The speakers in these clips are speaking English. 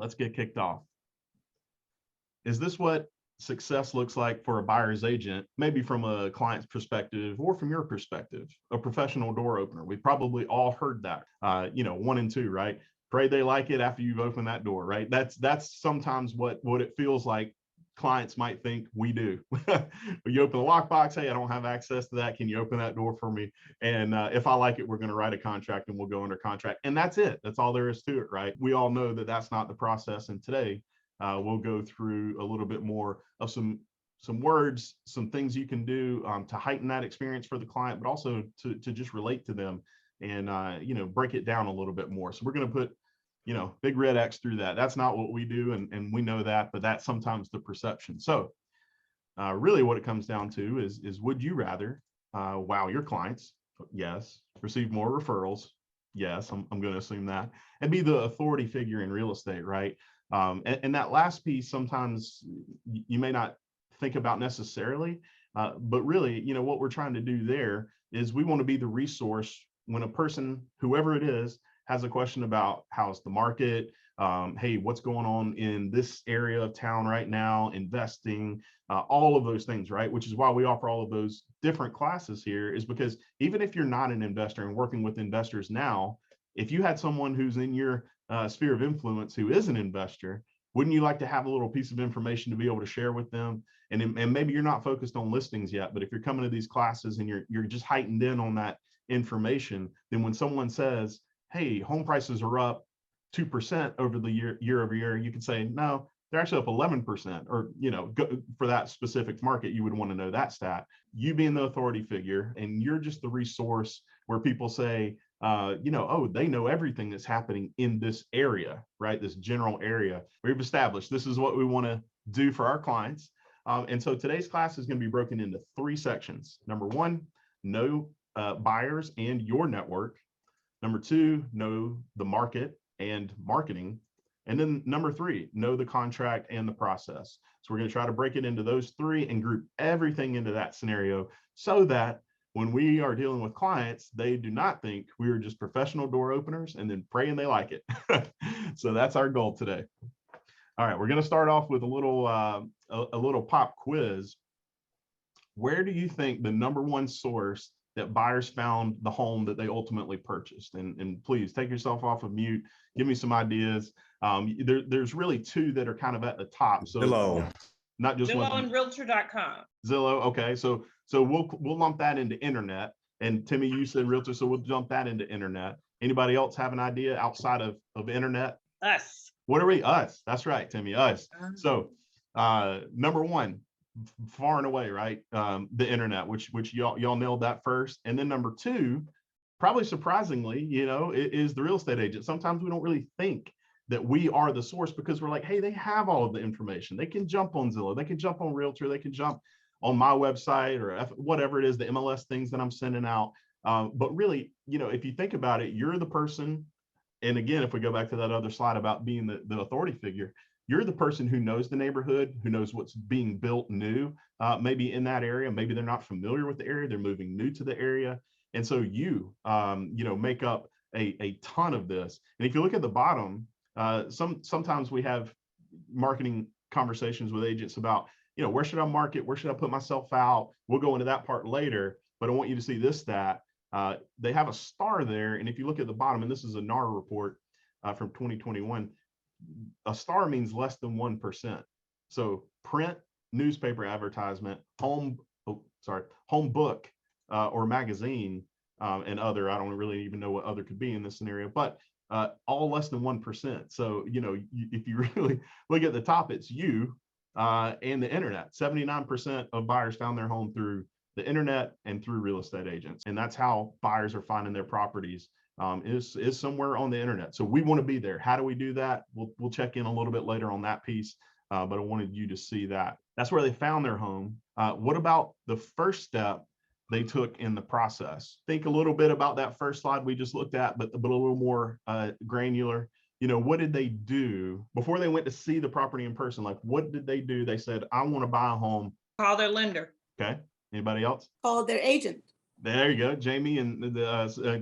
let's get kicked off. Is this what success looks like for a buyer's agent, maybe from a client's perspective or from your perspective, a professional door opener? We've probably all heard that, 1 and 2, right? Pray they like it after you've opened that door, right? That's sometimes what it feels like clients might think we do. You open the lockbox, hey, I don't have access to that. Can you open that door for me? And if I like it, we're going to write a contract and we'll go under contract. And that's it. That's all there is to it, right? We all know that that's not the process. And today we'll go through a little bit more of some words, some things you can do to heighten that experience for the client, but also to just relate to them and break it down a little bit more. So we're going to put big red X through that. That's not what we do, and we know that, but that's sometimes the perception. So really what it comes down to is would you rather wow your clients? Yes. Receive more referrals? Yes, I'm going to assume that. And be the authority figure in real estate, right? And that last piece, sometimes you may not think about necessarily, but really, what we're trying to do there is we want to be the resource when a person, whoever it is, has a question about how's the market, hey, what's going on in this area of town right now, investing, all of those things, right? Which is why we offer all of those different classes here, is because even if you're not an investor and working with investors now, if you had someone who's in your sphere of influence who is an investor, wouldn't you like to have a little piece of information to be able to share with them? And maybe you're not focused on listings yet, but if you're coming to these classes and you're just heightened in on that information, then when someone says, hey, home prices are up 2% over the year over year, you can say, no, they're actually up 11%, or, for that specific market, you would want to know that stat. You being the authority figure, and you're just the resource where people say, oh, they know everything that's happening in this area, right? This general area. We've established this is what we want to do for our clients. And so today's class is going to be broken into 3 sections. Number 1, know buyers and your network. Number 2, know the market and marketing. And then number 3, know the contract and the process. So we're going to try to break it into those 3 and group everything into that scenario so that when we are dealing with clients, they do not think we are just professional door openers and then praying they like it. So that's our goal today. All right, we're going to start off with a little pop quiz. Where do you think the number 1 source that buyers found the home that they ultimately purchased? And please take yourself off of mute. Give me some ideas. There's really 2 that are kind of at the top. So Zillow. Not just Zillow and Realtor.com. Zillow. Okay, so we'll lump that into internet. And Timmy, you said realtor, so we'll jump that into internet. Anybody else have an idea outside of internet? Us. What are we? Us. That's right, Timmy. Us. So number 1. Far and away, right? The internet, which y'all nailed that first. And then number 2, probably surprisingly, is the real estate agent. Sometimes we don't really think that we are the source because we're like, hey, they have all of the information. They can jump on Zillow, they can jump on Realtor, they can jump on my website or whatever it is, the MLS things that I'm sending out. But really, if you think about it, you're the person. And again, if we go back to that other slide about being the authority figure, you're the person who knows the neighborhood, who knows what's being built new, maybe in that area. Maybe they're not familiar with the area, they're moving new to the area. And so you make up a ton of this. And if you look at the bottom, sometimes we have marketing conversations with agents about, where should I market? Where should I put myself out? We'll go into that part later, but I want you to see this stat. They have a star there. And if you look at the bottom, and this is a NAR report from 2021, a star means less than 1%. So print, newspaper advertisement, home book or magazine, and other, I don't really even know what other could be in this scenario, but all less than 1%. So, if you really look at the top, it's you and the internet. 79% of buyers found their home through the internet and through real estate agents. And that's how buyers are finding their properties. Is somewhere on the internet. So we want to be there. How do we do that? We'll check in a little bit later on that piece, but I wanted you to see that. That's where they found their home. What about the first step they took in the process? Think a little bit about that first slide we just looked at, but a little more granular. What did they do before they went to see the property in person? Like, what did they do? They said, I want to buy a home. Call their lender. Okay. Anybody else? Call their agent. There you go. Jamie and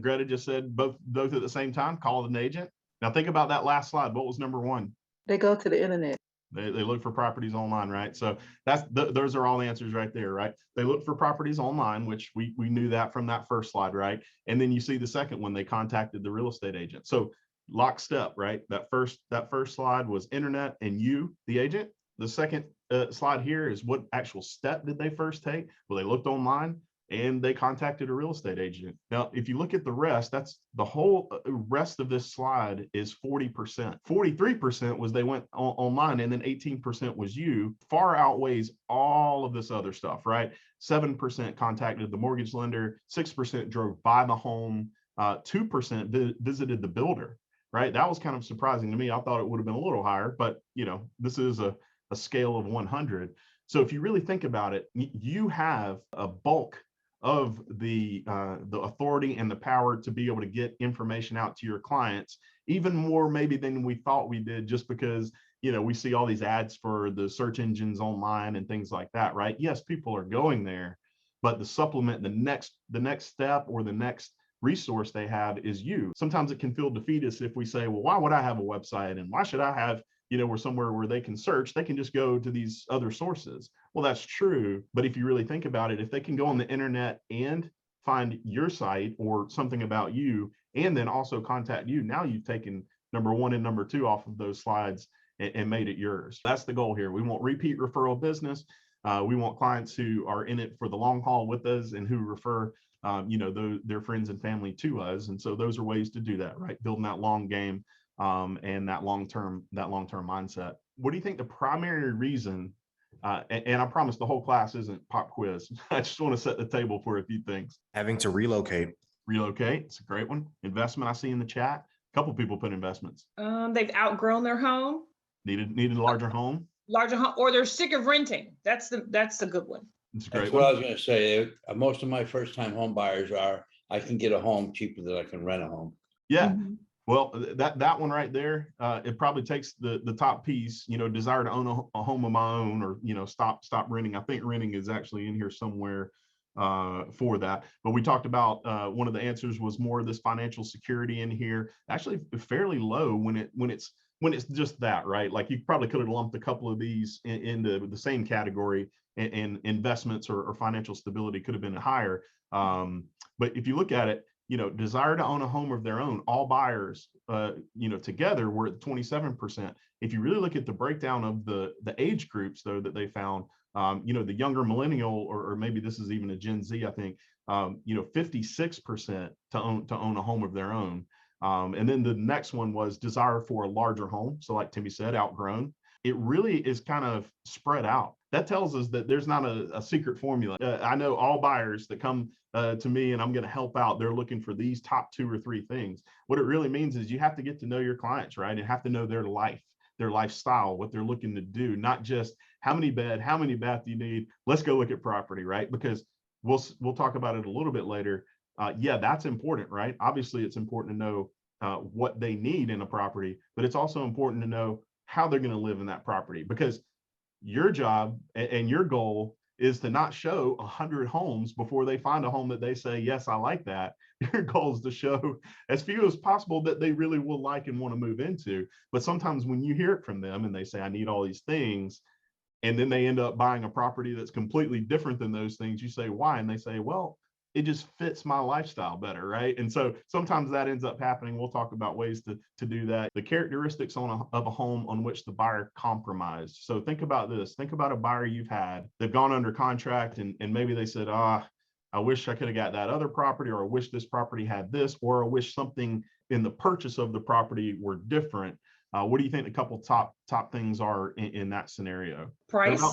Greta just said both at the same time, call an agent. Now think about that last slide. What was number 1? They go to the internet. They look for properties online, right? So those are all the answers right there, right? They look for properties online, which we knew that from that first slide, right? And then you see the second one, they contacted the real estate agent. So lockstep, right? That first slide was internet and you, the agent. The second slide here is what actual step did they first take? Well, they looked online and they contacted a real estate agent. Now, if you look at the rest, that's the whole rest of this slide is 40%. 43% was they went online, and then 18% was you. Far outweighs all of this other stuff, right? 7% contacted the mortgage lender, 6% drove by the home, 2% visited the builder, right? That was kind of surprising to me. I thought it would have been a little higher, but this is a scale of 100. So if you really think about it, you have a bulk of the authority and the power to be able to get information out to your clients, even more maybe than we thought we did, just because we see all these ads for the search engines online and things like that, right? Yes, people are going there, but the supplement, the next step or the next resource they have is you. Sometimes it can feel defeatist if we say, well, why would I have a website and why should I have or somewhere where they can search? They can just go to these other sources. Well, that's true. But if you really think about it, if they can go on the internet and find your site or something about you, and then also contact you, now you've taken number 1 and number 2 off of those slides and made it yours. That's the goal here. We want repeat referral business. We want clients who are in it for the long haul with us and who refer their friends and family to us. And so those are ways to do that, right? Building that long game and that long-term mindset. What do you think the primary reason, and I promise the whole class isn't pop quiz. I just want to set the table for a few things. Having to relocate. Relocate, it's a great one. Investment, I see in the chat. A couple people put investments. They've outgrown their home. Needed a larger home. Larger home, or they're sick of renting. That's the good one. It's a great That's one. what I was going to say. Most of my first-time home buyers are, I can get a home cheaper than I can rent a home. Yeah. Mm-hmm. Well, that one right there, it probably takes the top piece, desire to own a home of my own, or, stop renting. I think renting is actually in here somewhere for that. But we talked about one of the answers was more of this financial security in here. Actually fairly low when it's just that, right? Like you probably could have lumped a couple of these into the same category, and investments or financial stability could have been higher. But if you look at it, desire to own a home of their own, all buyers, together were at 27%. If you really look at the breakdown of the age groups, though, that they found, the younger millennial, or maybe this is even a Gen Z, I think, 56% to own a home of their own. And then the next one was desire for a larger home. So like Timmy said, outgrown. It really is kind of spread out. That tells us that there's not a secret formula. I know all buyers that come to me and I'm going to help out, they're looking for these top 2 or 3 things. What it really means is you have to get to know your clients, right? And have to know their life, their lifestyle, what they're looking to do, not just how many bed, how many bath do you need? Let's go look at property, right? Because we'll talk about it a little bit later. Yeah, that's important, right? Obviously, it's important to know what they need in a property, but it's also important to know how they're going to live in that property, because your job and your goal is to not show 100 homes before they find a home that they say, yes, I like that. Your goal is to show as few as possible that they really will like and want to move into. But sometimes when you hear it from them and they say, I need all these things, and then they end up buying a property that's completely different than those things, you say, why? And they say, well, it just fits my lifestyle better, right? And so sometimes that ends up happening. We'll talk about ways to do that. The characteristics of a home on which the buyer compromised. So think about this. Think about a buyer you've had. They've gone under contract and maybe they said, I wish I could have got that other property, or I wish this property had this, or I wish something in the purchase of the property were different. What do you think the couple top things are in that scenario? Price.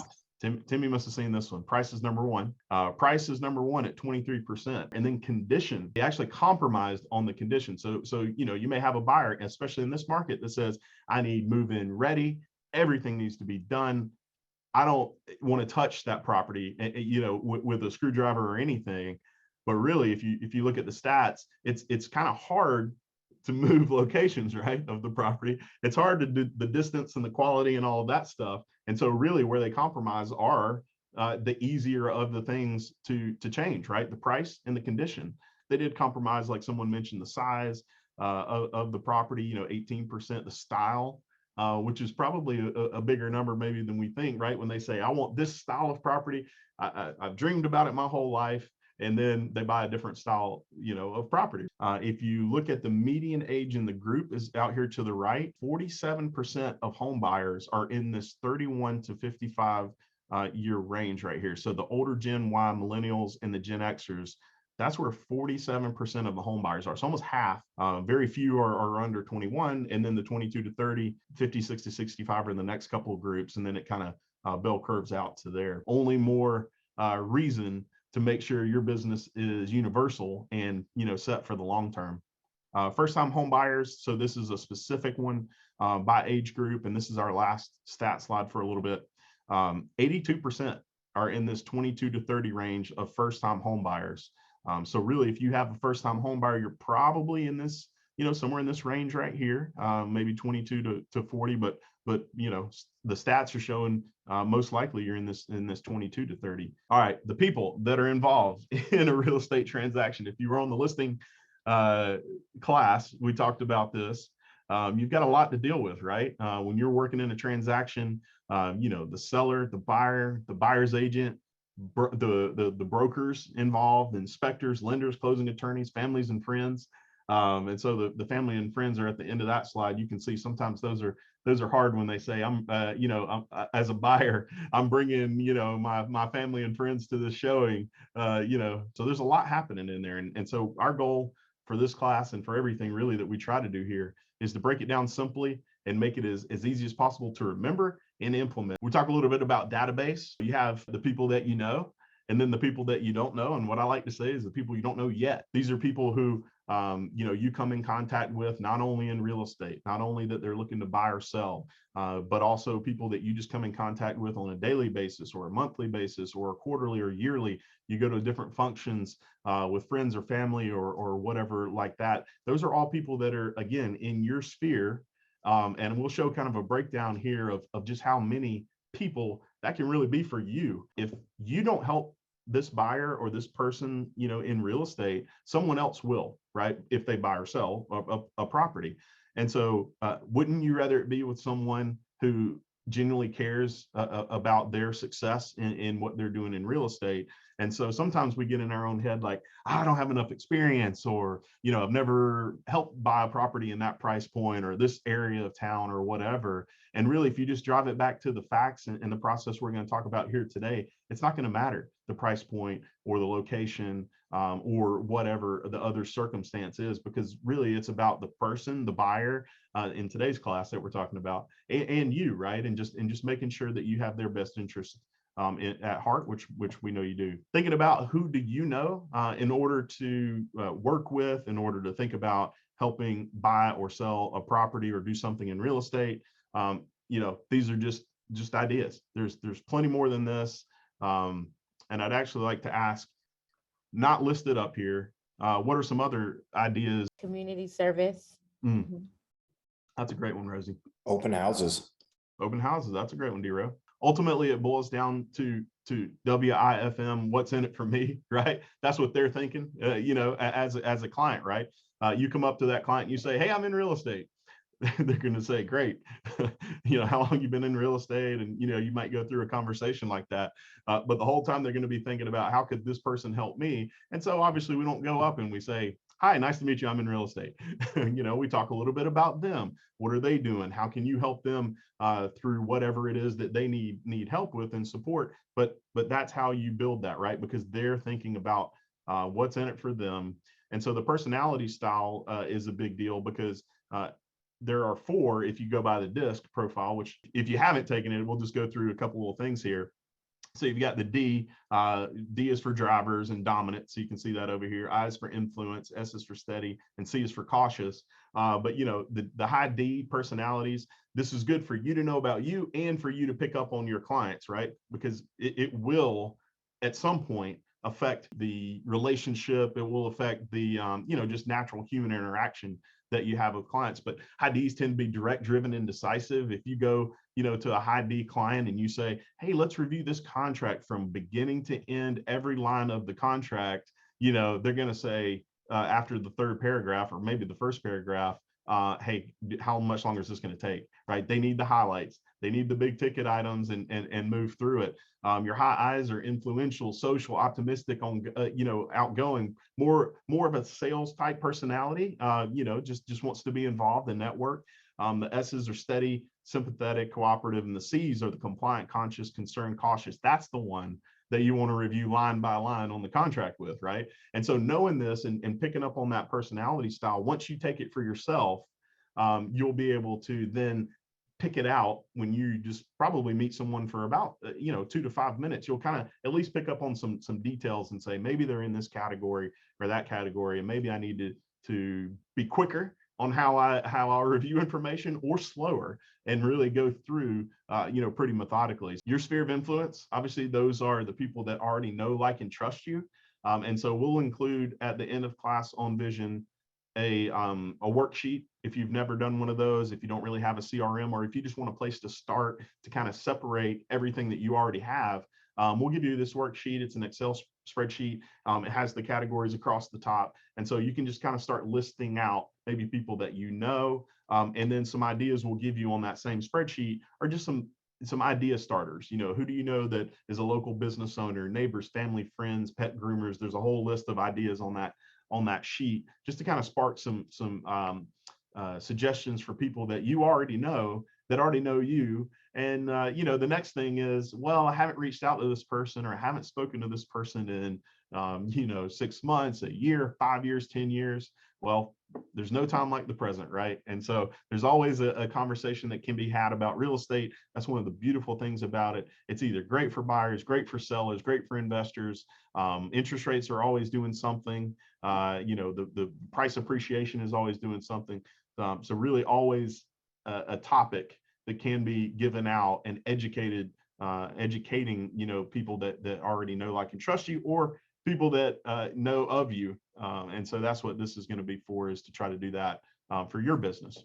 Timmy must have seen this one. Price is number 1. Price is number 1 at 23%. And then condition, they actually compromised on the condition. So you may have a buyer, especially in this market, that says, I need move-in ready. Everything needs to be done. I don't want to touch that property, with a screwdriver or anything. But really, if you look at the stats, it's kind of hard to move locations, right, of the property. It's hard to do the distance and the quality and all of that stuff. And so really where they compromise are the easier of the things to change, right? The price and the condition. They did compromise, like someone mentioned, the size of the property, 18%, the style. which is probably a bigger number maybe than we think, right? When they say, I want this style of property, I've dreamed about it my whole life, and then they buy a different style, of property. If you look at the median age in the group is out here to the right, 47% of home buyers are in this 31 to 55 year range right here. So the older Gen Y millennials and the Gen Xers, that's where 47% of the home buyers are. So almost half, very few are under 21. And then the 22 to 30, 56 to 65 are in the next couple of groups. And then it kind of bell curves out to there. Only more reason to make sure your business is universal and, set for the long term. First-time home buyers. So this is a specific one by age group. And this is our last stat slide for a little bit. 82% are in this 22 to 30 range of first-time home buyers. So really, if you have a first-time home buyer, you're probably in this, somewhere in this range right here, maybe 22 to 40, but the stats are showing most likely you're in this 22 to 30. All right, the people that are involved in a real estate transaction. If you were on the listing class, we talked about this. You've got a lot to deal with, right? When you're working in a transaction, the seller, the buyer, the buyer's agent, the brokers involved, inspectors, lenders, closing attorneys, families and friends. And so the family and friends are at the end of that slide. You can see sometimes those are hard when they say, I'm as a buyer, I'm bringing, my family and friends to this showing, so there's a lot happening in there. And so our goal for this class and for everything really that we try to do here is to break it down simply and make it as easy as possible to remember and implement. We talk a little bit about database. You have the people that you know, and then the people that you don't know. And what I like to say is the people you don't know yet. These are people who, you come in contact with, not only in real estate, not only that they're looking to buy or sell, but also people that you just come in contact with on a daily basis or a monthly basis or a quarterly or yearly. You go to different functions with friends or family or whatever like that. Those are all people that are, again, in your sphere. And we'll show kind of a breakdown here of just how many people that can really be for you. If you don't help this buyer or this person, in real estate, someone else will, right? If they buy or sell a property. And so wouldn't you rather it be with someone who genuinely cares about their success in what they're doing in real estate? And so sometimes we get in our own head, like, I don't have enough experience, or, I've never helped buy a property in that price point or this area of town or whatever. And really, if you just drive it back to the facts and the process we're going to talk about here today, it's not going to matter the price point or the location or whatever the other circumstance is, because really it's about the person, the buyer in today's class that we're talking about, and you, right? And just making sure that you have their best interest at heart, which we know you do. Thinking about who do you know in order to work with, in order to think about helping buy or sell a property or do something in real estate. These are just ideas. There's plenty more than this. And I'd actually like to ask, not listed up here, what are some other ideas? Community service. That's a great one, Rosie. Open houses. Open houses. That's a great one, D-Ro. Ultimately, it boils down to WIFM, what's in it for me, right? That's what they're thinking, as a client, right? You come up to that client and you say, hey, I'm in real estate. They're going to say, great. How long you been in real estate? And, you might go through a conversation like that. But the whole time they're going to be thinking about how could this person help me? And so obviously we don't go up and we say, hi, nice to meet you. I'm in real estate. We talk a little bit about them. What are they doing? How can you help them through whatever it is that they need help with and support? But that's how you build that, right? Because they're thinking about what's in it for them. And so the personality style is a big deal, because there are 4 if you go by the DISC profile, which if you haven't taken it, we'll just go through a couple of things here. So you've got the D. D is for drivers and dominant. So you can see that over here. I is for influence, S is for steady, and C is for cautious. But the high D personalities, this is good for you to know about you and for you to pick up on your clients, right? Because it will at some point affect the relationship. It will affect the just natural human interaction that you have with clients. But high Ds tend to be direct, driven, and decisive. If you go to a high D client and you say, hey, let's review this contract from beginning to end, every line of the contract, they're going to say after the third paragraph, or maybe the first paragraph, hey, how much longer is this going to take, right? They need the highlights. They need the big ticket items and move through it. Your high eyes are influential, social, optimistic, on outgoing, more of a sales type personality. Just wants to be involved and network. The S's are steady, sympathetic, cooperative, and the C's are the compliant, conscious, concerned, cautious. That's the one that you want to review line by line on the contract with, right? And so knowing this and picking up on that personality style, once you take it for yourself, you'll be able to then pick it out when you just probably meet someone for about 2 to 5 minutes. You'll kind of at least pick up on some details and say, maybe they're in this category or that category, and maybe I need to be quicker on how I review information, or slower, and really go through pretty methodically. Your sphere of influence, obviously those are the people that already know, like, and trust you. And so we'll include at the end of class on Vision a worksheet if you've never done one of those, if you don't really have a CRM, or if you just want a place to start to kind of separate everything that you already have. We'll give you this worksheet. It's an Excel spreadsheet. It has the categories across the top. And so you can just kind of start listing out maybe people that you know, and then some ideas we'll give you on that same spreadsheet, or just some idea starters. Who do you know that is a local business owner, neighbors, family, friends, pet groomers? There's a whole list of ideas on that sheet, just to kind of spark some suggestions for people that you already know, that already know you. And the next thing is, well, I haven't reached out to this person, or I haven't spoken to this person in 6 months, a year, 5 years, 10 years. Well, there's no time like the present, right? And so there's always a conversation that can be had about real estate. That's one of the beautiful things about it. It's either great for buyers, great for sellers, great for investors. Interest rates are always doing something. The price appreciation is always doing something. So really always a topic that can be given out and educating people that already know, like, and trust you, or people that know of you. And so that's what this is going to be for, is to try to do that for your business.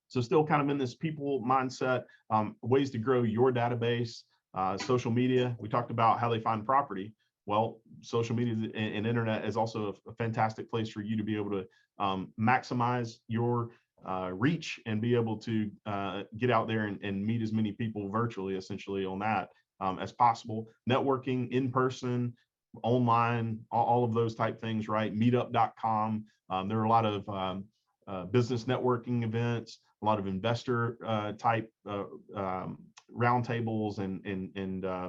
So still kind of in this people mindset, ways to grow your database, social media. We talked about how they find property. Well, social media and internet is also a fantastic place for you to be able to maximize your reach and be able to get out there and meet as many people virtually, essentially, on that as possible. Networking in person, online, all of those type things, right? Meetup.com. There are a lot of business networking events, a lot of investor type roundtables and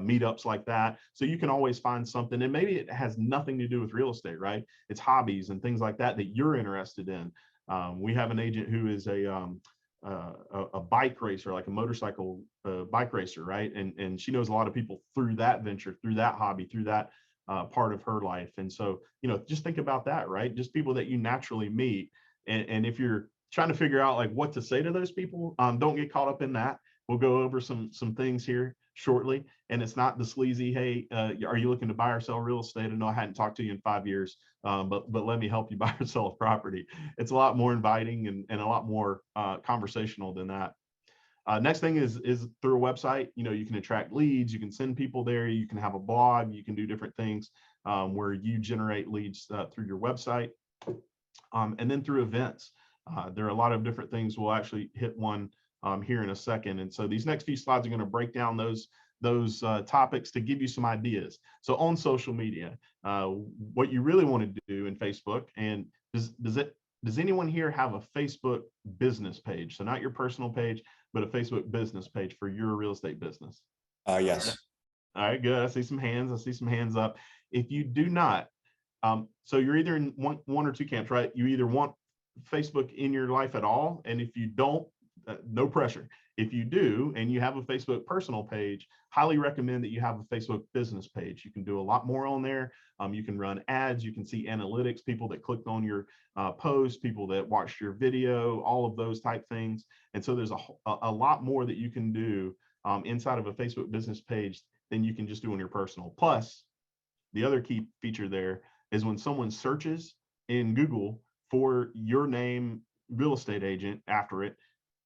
meetups like that. So you can always find something, and maybe it has nothing to do with real estate, right? It's hobbies and things like that you're interested in. We have an agent who is a bike racer, like a motorcycle bike racer, right? And she knows a lot of people through that venture, through that hobby, through that part of her life. And so, just think about that, right? Just people that you naturally meet. And if you're trying to figure out like what to say to those people, don't get caught up in that. We'll go over some things here shortly. And it's not the sleazy, hey, are you looking to buy or sell real estate? And no, I hadn't talked to you in 5 years, but let me help you buy or sell a property. It's a lot more inviting and a lot more conversational than that. Next thing is through a website. You can attract leads, you can send people there, you can have a blog, you can do different things where you generate leads through your website. And then through events. There are a lot of different things. We'll actually hit one here in a second. And so these next few slides are going to break down those topics to give you some ideas. So on social media, what you really want to do in Facebook, and does anyone here have a Facebook business page? So not your personal page, but a Facebook business page for your real estate business? Yes. All right, good. I see some hands up. If you do not, so you're either in one or two camps, right? You either want Facebook in your life at all, and if you don't, no pressure. If you do, and you have a Facebook personal page, highly recommend that you have a Facebook business page. You can do a lot more on there. You can run ads, you can see analytics, people that clicked on your post, people that watched your video, all of those type things. And so there's a lot more that you can do inside of a Facebook business page than you can just do on your personal. Plus, the other key feature there is when someone searches in Google for your name, real estate agent, after it,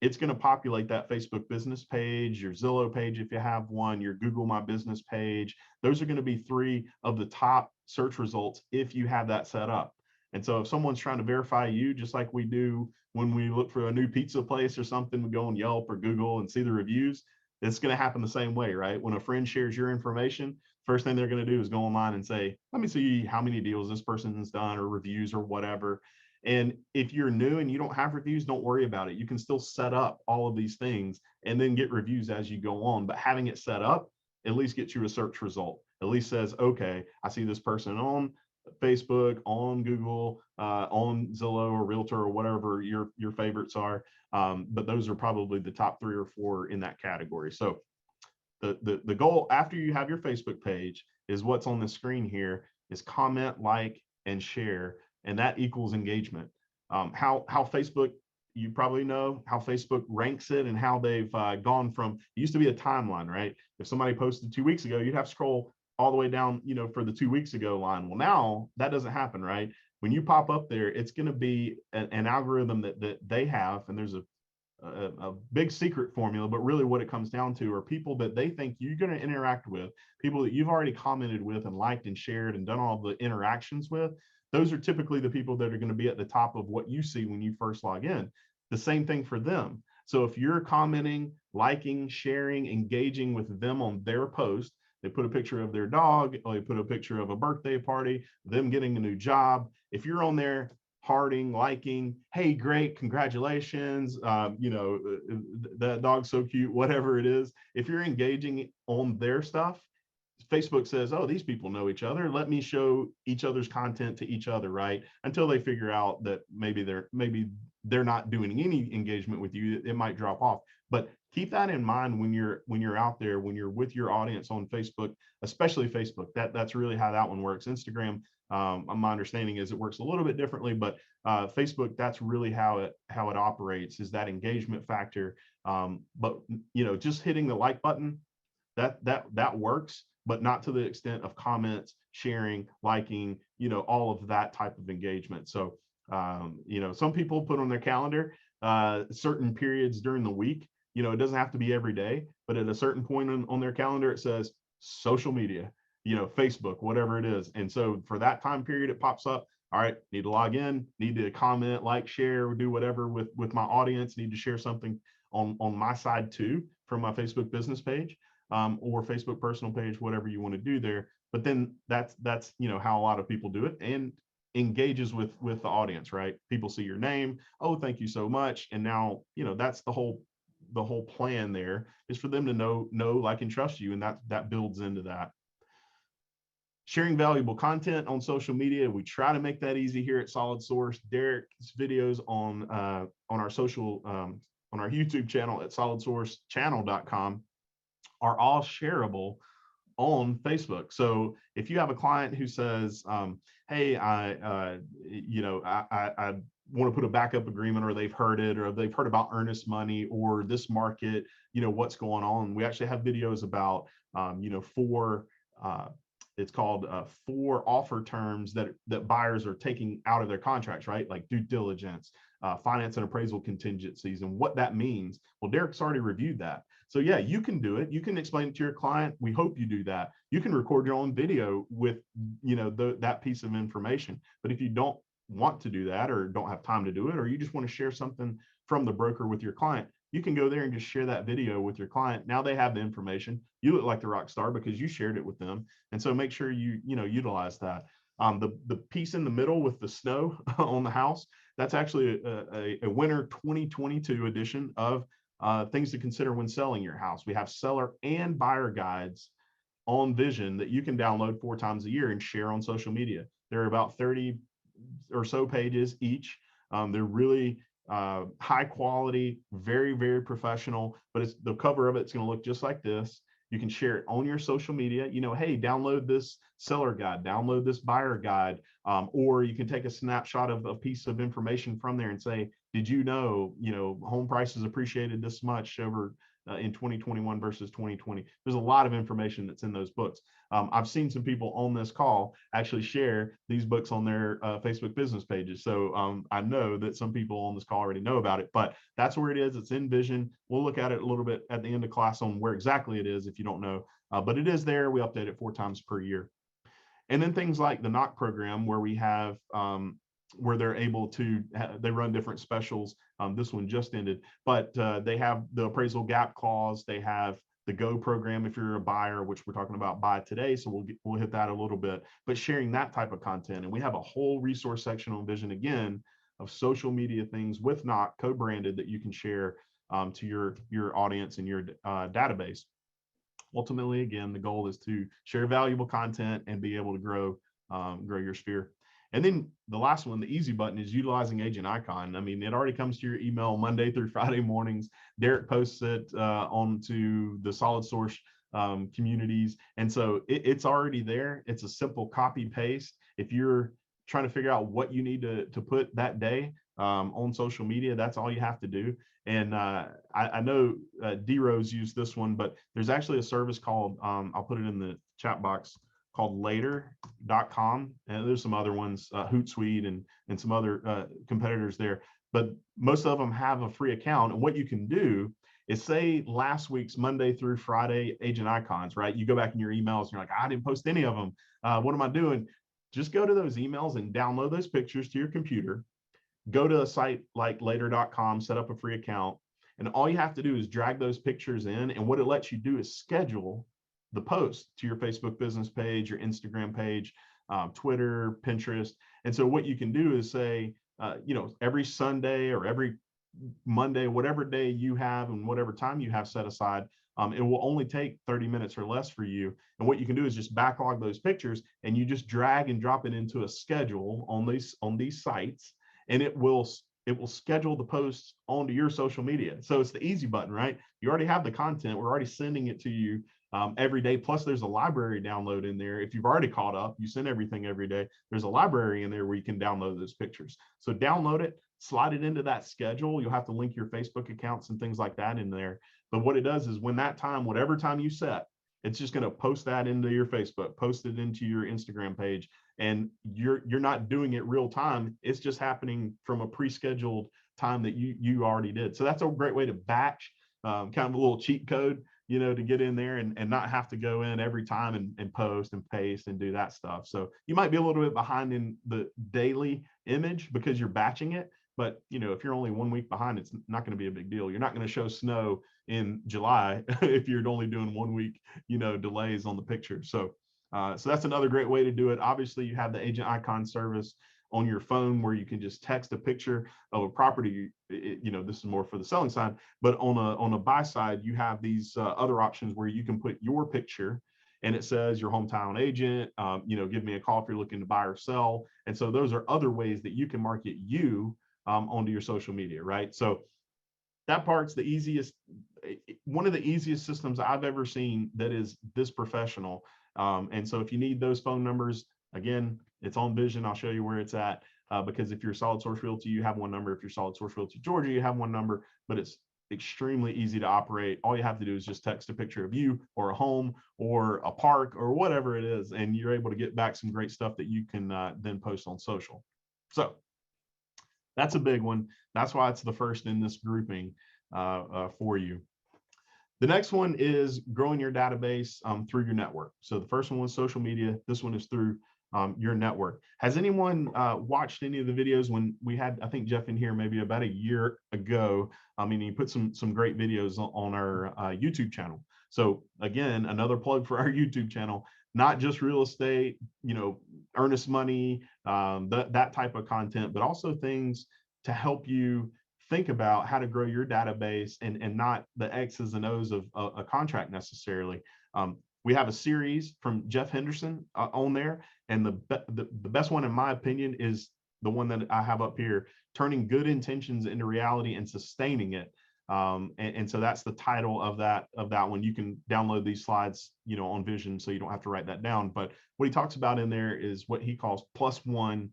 it's going to populate that Facebook business page, your Zillow page if you have one, your Google My Business page. Those are going to be 3 of the top search results if you have that set up. And so if someone's trying to verify you, just like we do when we look for a new pizza place or something, we go on Yelp or Google and see the reviews, it's going to happen the same way, right? When a friend shares your information, first thing they're going to do is go online and say, let me see how many deals this person's done or reviews or whatever. And if you're new and you don't have reviews, don't worry about it. You can still set up all of these things and then get reviews as you go on. But having it set up at least gets you a search result. At least says, okay, I see this person on Facebook, on Google, on Zillow or Realtor or whatever your favorites are. But those are probably the top 3 or 4 in that category. So the goal after you have your Facebook page is what's on the screen here is comment, like, and share, and that equals engagement. How Facebook, you probably know how Facebook ranks it and how they've gone from, it used to be a timeline, right? If somebody posted 2 weeks ago, you'd have to scroll all the way down, for the 2 weeks ago line. Well, now that doesn't happen, right? When you pop up there, it's going to be an algorithm that they have, and there's a big secret formula, but really what it comes down to are people that they think you're going to interact with, people that you've already commented with and liked and shared and done all the interactions with. Those are typically the people that are going to be at the top of what you see when you first log in. The same thing for them. So if you're commenting, liking, sharing, engaging with them on their post, they put a picture of their dog, or they put a picture of a birthday party, them getting a new job. If you're on there hearting, liking, hey, great, congratulations, that dog's so cute, whatever it is. If you're engaging on their stuff, Facebook says, oh, these people know each other. Let me show each other's content to each other, right? Until they figure out that maybe they're not doing any engagement with you, it might drop off. But keep that in mind when you're out there, when you're with your audience on Facebook, especially Facebook. That's really how that one works. Instagram, my understanding is it works a little bit differently, but Facebook, that's really how it operates, is that engagement factor. But just hitting the like button, that works, but not to the extent of comments, sharing, liking, all of that type of engagement. So some people put on their calendar certain periods during the week. It doesn't have to be every day, but at a certain point on their calendar, it says social media, Facebook, whatever it is. And so for that time period, it pops up. All right, need to log in, need to comment, like, share, do whatever with my audience, need to share something on my side too, from my Facebook business page, or Facebook personal page, whatever you want to do there. But then that's how a lot of people do it, and engages with the audience, right? People see your name, oh, thank you so much. And now, that's the whole plan there, is for them to know, like, and trust you. And that builds into that. Sharing valuable content on social media. We try to make that easy here at Solid Source. Derek's videos on our social, on our YouTube channel at solidsourcechannel.com are all shareable on Facebook. So if you have a client who says, hey, I want to put a backup agreement, or they've heard it, or they've heard about earnest money or this market, what's going on. We actually have videos about, it's called 4 offer terms that buyers are taking out of their contracts, right? Like due diligence, finance and appraisal contingencies, and what that means. Well, Derek's already reviewed that. So yeah, you can do it. You can explain it to your client. We hope you do that. You can record your own video with, that piece of information. But if you don't want to do that, or don't have time to do it, or you just want to share something from the broker with your client, you can go there and just share that video with your client. Now they have the information. You look like the rock star because you shared it with them. And so make sure you utilize that. The piece in the middle with the snow on the house, that's actually a winter 2022 edition of things to consider when selling your house. We have seller and buyer guides on Vision that you can download 4 times a year and share on social media. There are about 30 or so pages each. They're really high quality, very, very professional, but the cover of it's going to look just like this. You can share it on your social media. Hey, download this seller guide, download this buyer guide, or you can take a snapshot of a piece of information from there and say, did you know, home prices appreciated this much over in 2021 versus 2020. There's a lot of information that's in those books. I've seen some people on this call actually share these books on their Facebook business pages. So I know that some people on this call already know about it, but that's where it is. It's in Vision. We'll look at it a little bit at the end of class on where exactly it is if you don't know, but it is there. We update it 4 times per year. And then things like the knock program, where we have where they're able to, they run different specials. This one just ended, but they have the appraisal gap clause. They have the Go program if you're a buyer, which we're talking about buy today. So we'll hit that a little bit, but sharing that type of content. And we have a whole resource section on Vision again of social media things with not co-branded that you can share to your audience and your database. Ultimately, again, the goal is to share valuable content and be able to grow your sphere. And then the last one, the easy button, is utilizing Agent Icon. I mean, it already comes to your email Monday through Friday mornings. Derek posts it onto the Solid Source communities. And so it's already there. It's a simple copy paste. If you're trying to figure out what you need to put that day on social media, that's all you have to do. And I know D-Rose used this one, but there's actually a service called, I'll put it in the chat box, called later.com. And there's some other ones, Hootsuite and some other competitors there, but most of them have a free account. And what you can do is, say last week's Monday through Friday agent icons, right? You go back in your emails and you're like, I didn't post any of them. What am I doing? Just go to those emails and download those pictures to your computer. Go to a site like later.com, set up a free account, and all you have to do is drag those pictures in. And what it lets you do is schedule the post to your Facebook business page, your Instagram page, Twitter, Pinterest. And so what you can do is say, every Sunday or every Monday, whatever day you have and whatever time you have set aside, it will only take 30 minutes or less for you. And what you can do is just backlog those pictures, and you just drag and drop it into a schedule on these sites, and it will schedule the posts onto your social media. So it's the easy button, right? You already have the content. We're already sending it to you every day. Plus there's a library download in there. If you've already caught up, you send everything every day. There's a library in there where you can download those pictures. So download it, slide it into that schedule. You'll have to link your Facebook accounts and things like that in there. But what it does is, when that time, whatever time you set, it's just going to post that into your Facebook, post it into your Instagram page, and you're not doing it real time. It's just happening from a pre-scheduled time that you already did. So that's a great way to batch, kind of a little cheat code, to get in there and not have to go in every time and post and paste and do that stuff. So you might be a little bit behind in the daily image because you're batching it. But, if you're only 1 week behind, it's not going to be a big deal. You're not going to show snow in July if you're only doing 1 week, delays on the picture. So that's another great way to do it. Obviously, you have the agent icon service on your phone where you can just text a picture of a property. This is more for the selling side, but on a buy side, you have these other options where you can put your picture, and it says your hometown agent, give me a call if you're looking to buy or sell. And so those are other ways that you can market you onto your social media, right? So that part's the easiest, one of the easiest systems I've ever seen that is this professional. And so if you need those phone numbers, again, it's on Vision. I'll show you where it's at, because if you're Solid Source Realty, you have one number. If you're Solid Source Realty Georgia, you have one number, but it's extremely easy to operate. All you have to do is just text a picture of you or a home or a park or whatever it is, and you're able to get back some great stuff that you can then post on social. So that's a big one. That's why it's the first in this grouping for you. The next one is growing your database through your network. So the first one was social media. This one is through your network. Has anyone watched any of the videos when we had, I think, Jeff in here maybe about a year ago? I mean, he put some great videos on our YouTube channel. So again, another plug for our YouTube channel. Not just real estate, earnest money, that type of content, but also things to help you think about how to grow your database and not the X's and O's of a contract necessarily. We have a series from Jeff Henderson on there, and the best one, in my opinion, is the one that I have up here, turning good intentions into reality and sustaining it. And so that's the title of that one. You can download these slides, on Vision, so you don't have to write that down. But what he talks about in there is what he calls +1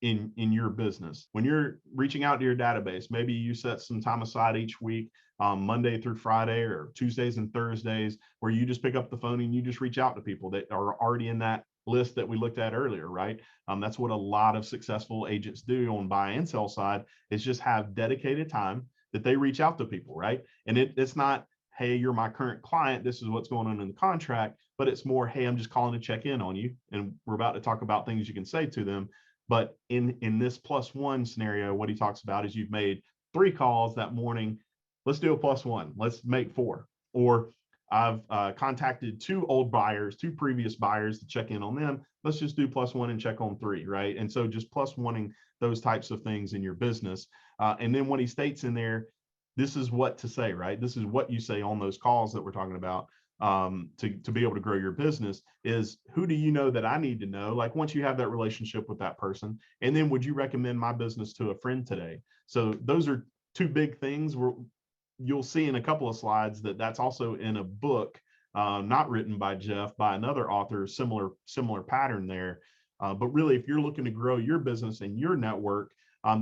in your business. When you're reaching out to your database, maybe you set some time aside each week, Monday through Friday or Tuesdays and Thursdays, where you just pick up the phone and you just reach out to people that are already in that list that we looked at earlier, right? That's what a lot of successful agents do on buy and sell side, is just have dedicated time that they reach out to people, right? And it's not, hey, you're my current client, this is what's going on in the contract, but it's more, hey, I'm just calling to check in on you, and we're about to talk about things you can say to them. But in this +1 scenario, what he talks about is you've made 3 calls that morning. Let's do a +1. Let's make 4. Or I've contacted 2 old buyers, 2 previous buyers to check in on them. Let's just do +1 and check on 3, right? And so just +1ing those types of things in your business. And then what he states in there, this is what to say, right? This is what you say on those calls that we're talking about to be able to grow your business is, who do you know that I need to know? Like, once you have that relationship with that person, and then would you recommend my business to a friend today? So those are 2 big things. You'll see in a couple of slides that that's also in a book, not written by Jeff, by another author, similar pattern there. But really, if you're looking to grow your business and your network,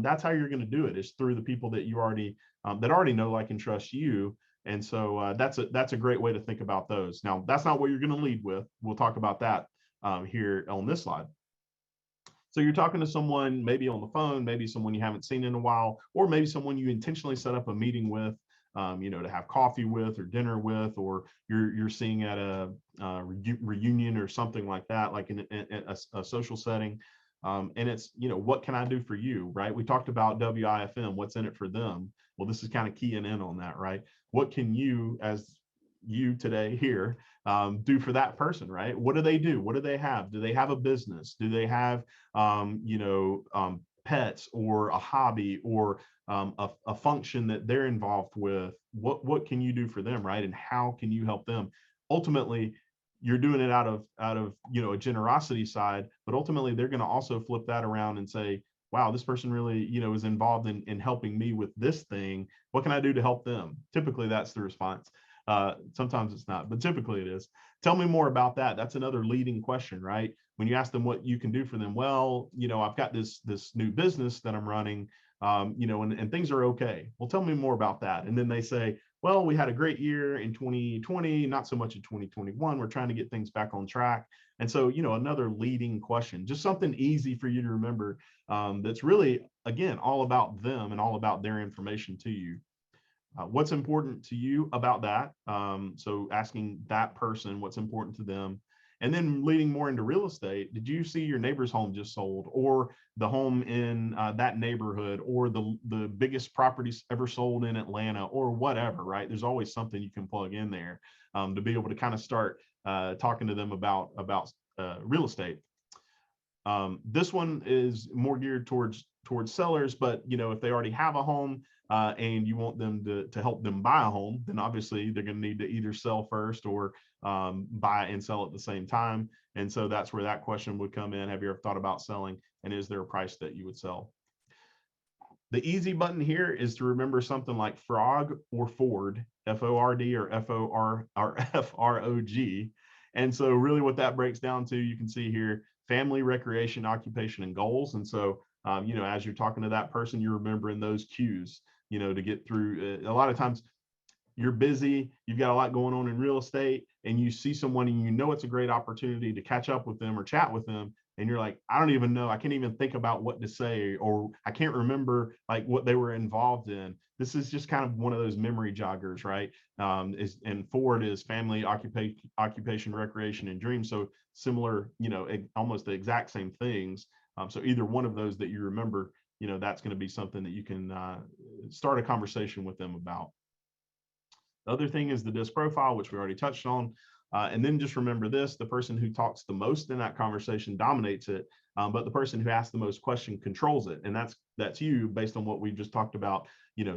that's how you're going to do it, is through the people that you already know, like, and trust you. And so that's a great way to think about those. Now, that's not what you're going to lead with. We'll talk about that here on this slide. So you're talking to someone maybe on the phone, maybe someone you haven't seen in a while, or maybe someone you intentionally set up a meeting with, to have coffee with or dinner with, or you're seeing at a reunion or something like that, like in a social setting. And it's, what can I do for you, right? We talked about WIFM, what's in it for them. Well, this is kind of keying in on that, right? What can you, as you today here, do for that person, right? What do they do? What do they have? Do they have a business? Do they have, pets, or a hobby, or a function that they're involved with? What can you do for them, right? And how can you help them? Ultimately, you're doing it out of a generosity side, but ultimately they're going to also flip that around and say, wow, this person really, is involved in helping me with this thing. What can I do to help them? Typically, that's the response. Sometimes it's not, but typically it is. Tell me more about that. That's another leading question, right? When you ask them what you can do for them, well, I've got this new business that I'm running, and things are okay. Well, tell me more about that. And then they say, well, we had a great year in 2020, not so much in 2021. We're trying to get things back on track. And so, another leading question, just something easy for you to remember, that's really, again, all about them and all about their information to you. What's important to you about that? So asking that person what's important to them. And then leading more into real estate. Did you see your neighbor's home just sold, or the home in that neighborhood, or the biggest properties ever sold in Atlanta, or whatever, right? There's always something you can plug in there to be able to kind of start talking to them about real estate. This one is more geared towards sellers, but if they already have a home and you want them to help them buy a home, then obviously they're going to need to either sell first or buy and sell at the same time. And so that's where that question would come in. Have you ever thought about selling? And is there a price that you would sell? The easy button here is to remember something like FROG or Ford, F-O-R-D or F-O-R or F-R-O-G. And so really what that breaks down to, you can see here, family, recreation, occupation, and goals. And so, as you're talking to that person, you're remembering those cues, to get through. A lot of times you're busy, you've got a lot going on in real estate, and you see someone and it's a great opportunity to catch up with them or chat with them. And you're like, I don't even know, I can't even think about what to say, or I can't remember like what they were involved in. This is just kind of one of those memory joggers, right? And Ford is family, occupation, recreation, and dreams. So similar, almost the exact same things. So either one of those that you remember, that's going to be something that you can start a conversation with them about. The other thing is the DISC profile, which we already touched on. And then just remember this, the person who talks the most in that conversation dominates it, but the person who asks the most question controls it. And that's you, based on what we just talked about,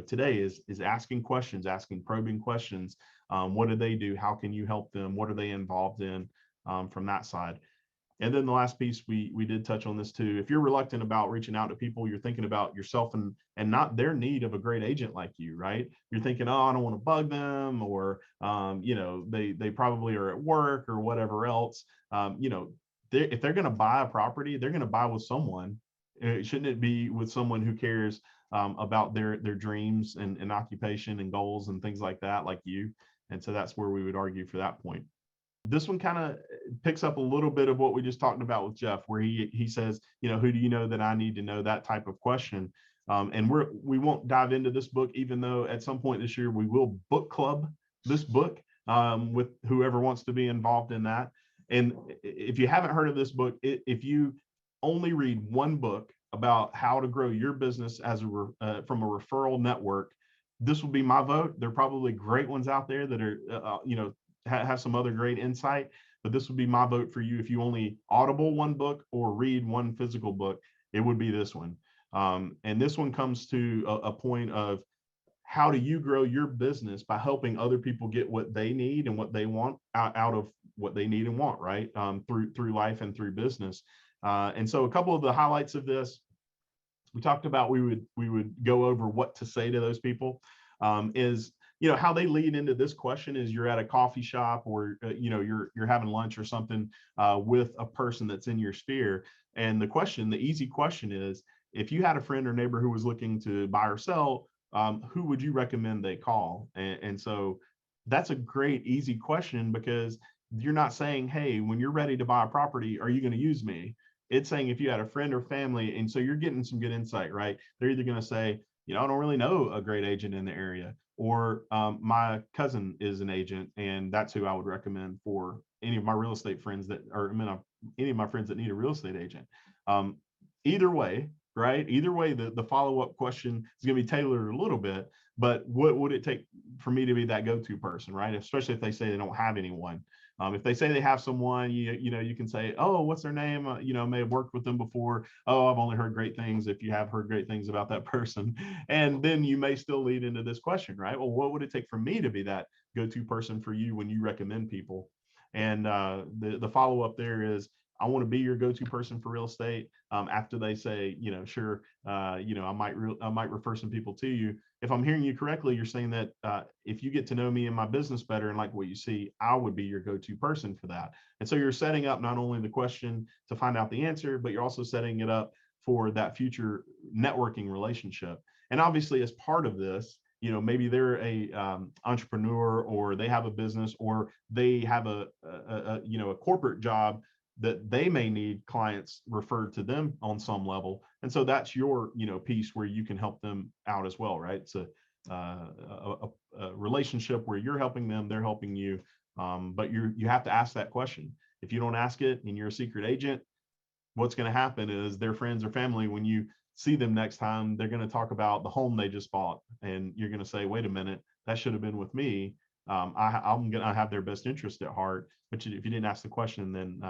today is asking questions, asking probing questions. What do they do? How can you help them? What are they involved in from that side? And then the last piece, we did touch on this too. If you're reluctant about reaching out to people, you're thinking about yourself and not their need of a great agent like you, right? You're thinking, oh, I don't want to bug them, or they probably are at work or whatever else. If they're going to buy a property, they're going to buy with someone. Shouldn't it be with someone who cares about their dreams and occupation and goals and things like that, like you? And so that's where we would argue for that point. This one kind of picks up a little bit of what we just talked about with Jeff, where he says, who do you know that I need to know, that type of question. And we won't dive into this book, even though at some point this year we will book club this book with whoever wants to be involved in that. And if you haven't heard of this book, if you only read one book about how to grow your business as from a referral network, this will be my vote. There are probably great ones out there that are, have some other great insight, but this would be my vote for you. If you only audible one book or read one physical book, it would be this one. And this one comes to a point of how do you grow your business by helping other people get what they need and what they want out of what they need and want, right? Through life and through business. And so a couple of the highlights of this, we talked about we would go over what to say to those people. Is how they lead into this question is you're at a coffee shop or you're having lunch or something with a person that's in your sphere, and the easy question is, if you had a friend or neighbor who was looking to buy or sell, who would you recommend they call? And so that's a great easy question, because you're not saying, hey, when you're ready to buy a property, are you going to use me? It's saying if you had a friend or family, and so you're getting some good insight, right? They're either going to say, I don't really know a great agent in the area, or my cousin is an agent, and that's who I would recommend for any of my real estate friends any of my friends that need a real estate agent. Either way, right? Either way, the follow-up question is going to be tailored a little bit, but what would it take for me to be that go-to person, right? Especially if they say they don't have anyone. If they say they have someone, you can say, oh, what's their name? May have worked with them before. Oh, I've only heard great things. If you have heard great things about that person, and then you may still lead into this question, right? Well, what would it take for me to be that go-to person for you when you recommend people? And the follow-up there is, I want to be your go-to person for real estate. After they say, sure, I might refer some people to you. If I'm hearing you correctly, you're saying that if you get to know me and my business better and like what you see, I would be your go-to person for that. And so you're setting up not only the question to find out the answer, but you're also setting it up for that future networking relationship. And obviously, as part of this, maybe they're a entrepreneur, or they have a business, or they have a corporate job that they may need clients referred to them on some level. And so that's your, piece where you can help them out as well, right? It's a relationship where you're helping them, they're helping you. But you have to ask that question. If you don't ask it and you're a secret agent, what's going to happen is their friends or family, when you see them next time, they're going to talk about the home they just bought. And you're going to say, wait a minute, that should have been with me. I'm going to have their best interest at heart. But if you didn't ask the question, then,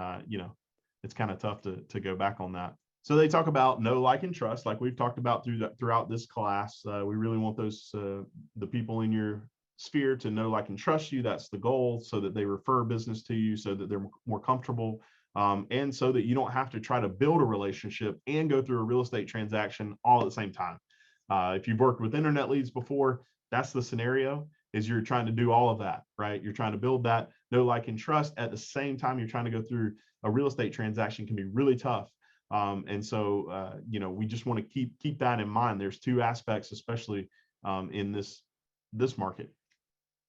it's kind of tough to go back on that. So they talk about know, like, and trust, like we've talked about throughout this class. We really want the people in your sphere to know, like, and trust you. That's the goal, so that they refer business to you, so that they're more comfortable. And so that you don't have to try to build a relationship and go through a real estate transaction all at the same time. If you've worked with internet leads before, that's the scenario, is you're trying to do all of that, right? You're trying to build that know, like, and trust at the same time you're trying to go through a real estate transaction. Can be really tough. And so, we just want to keep that in mind. There's two aspects, especially in this market.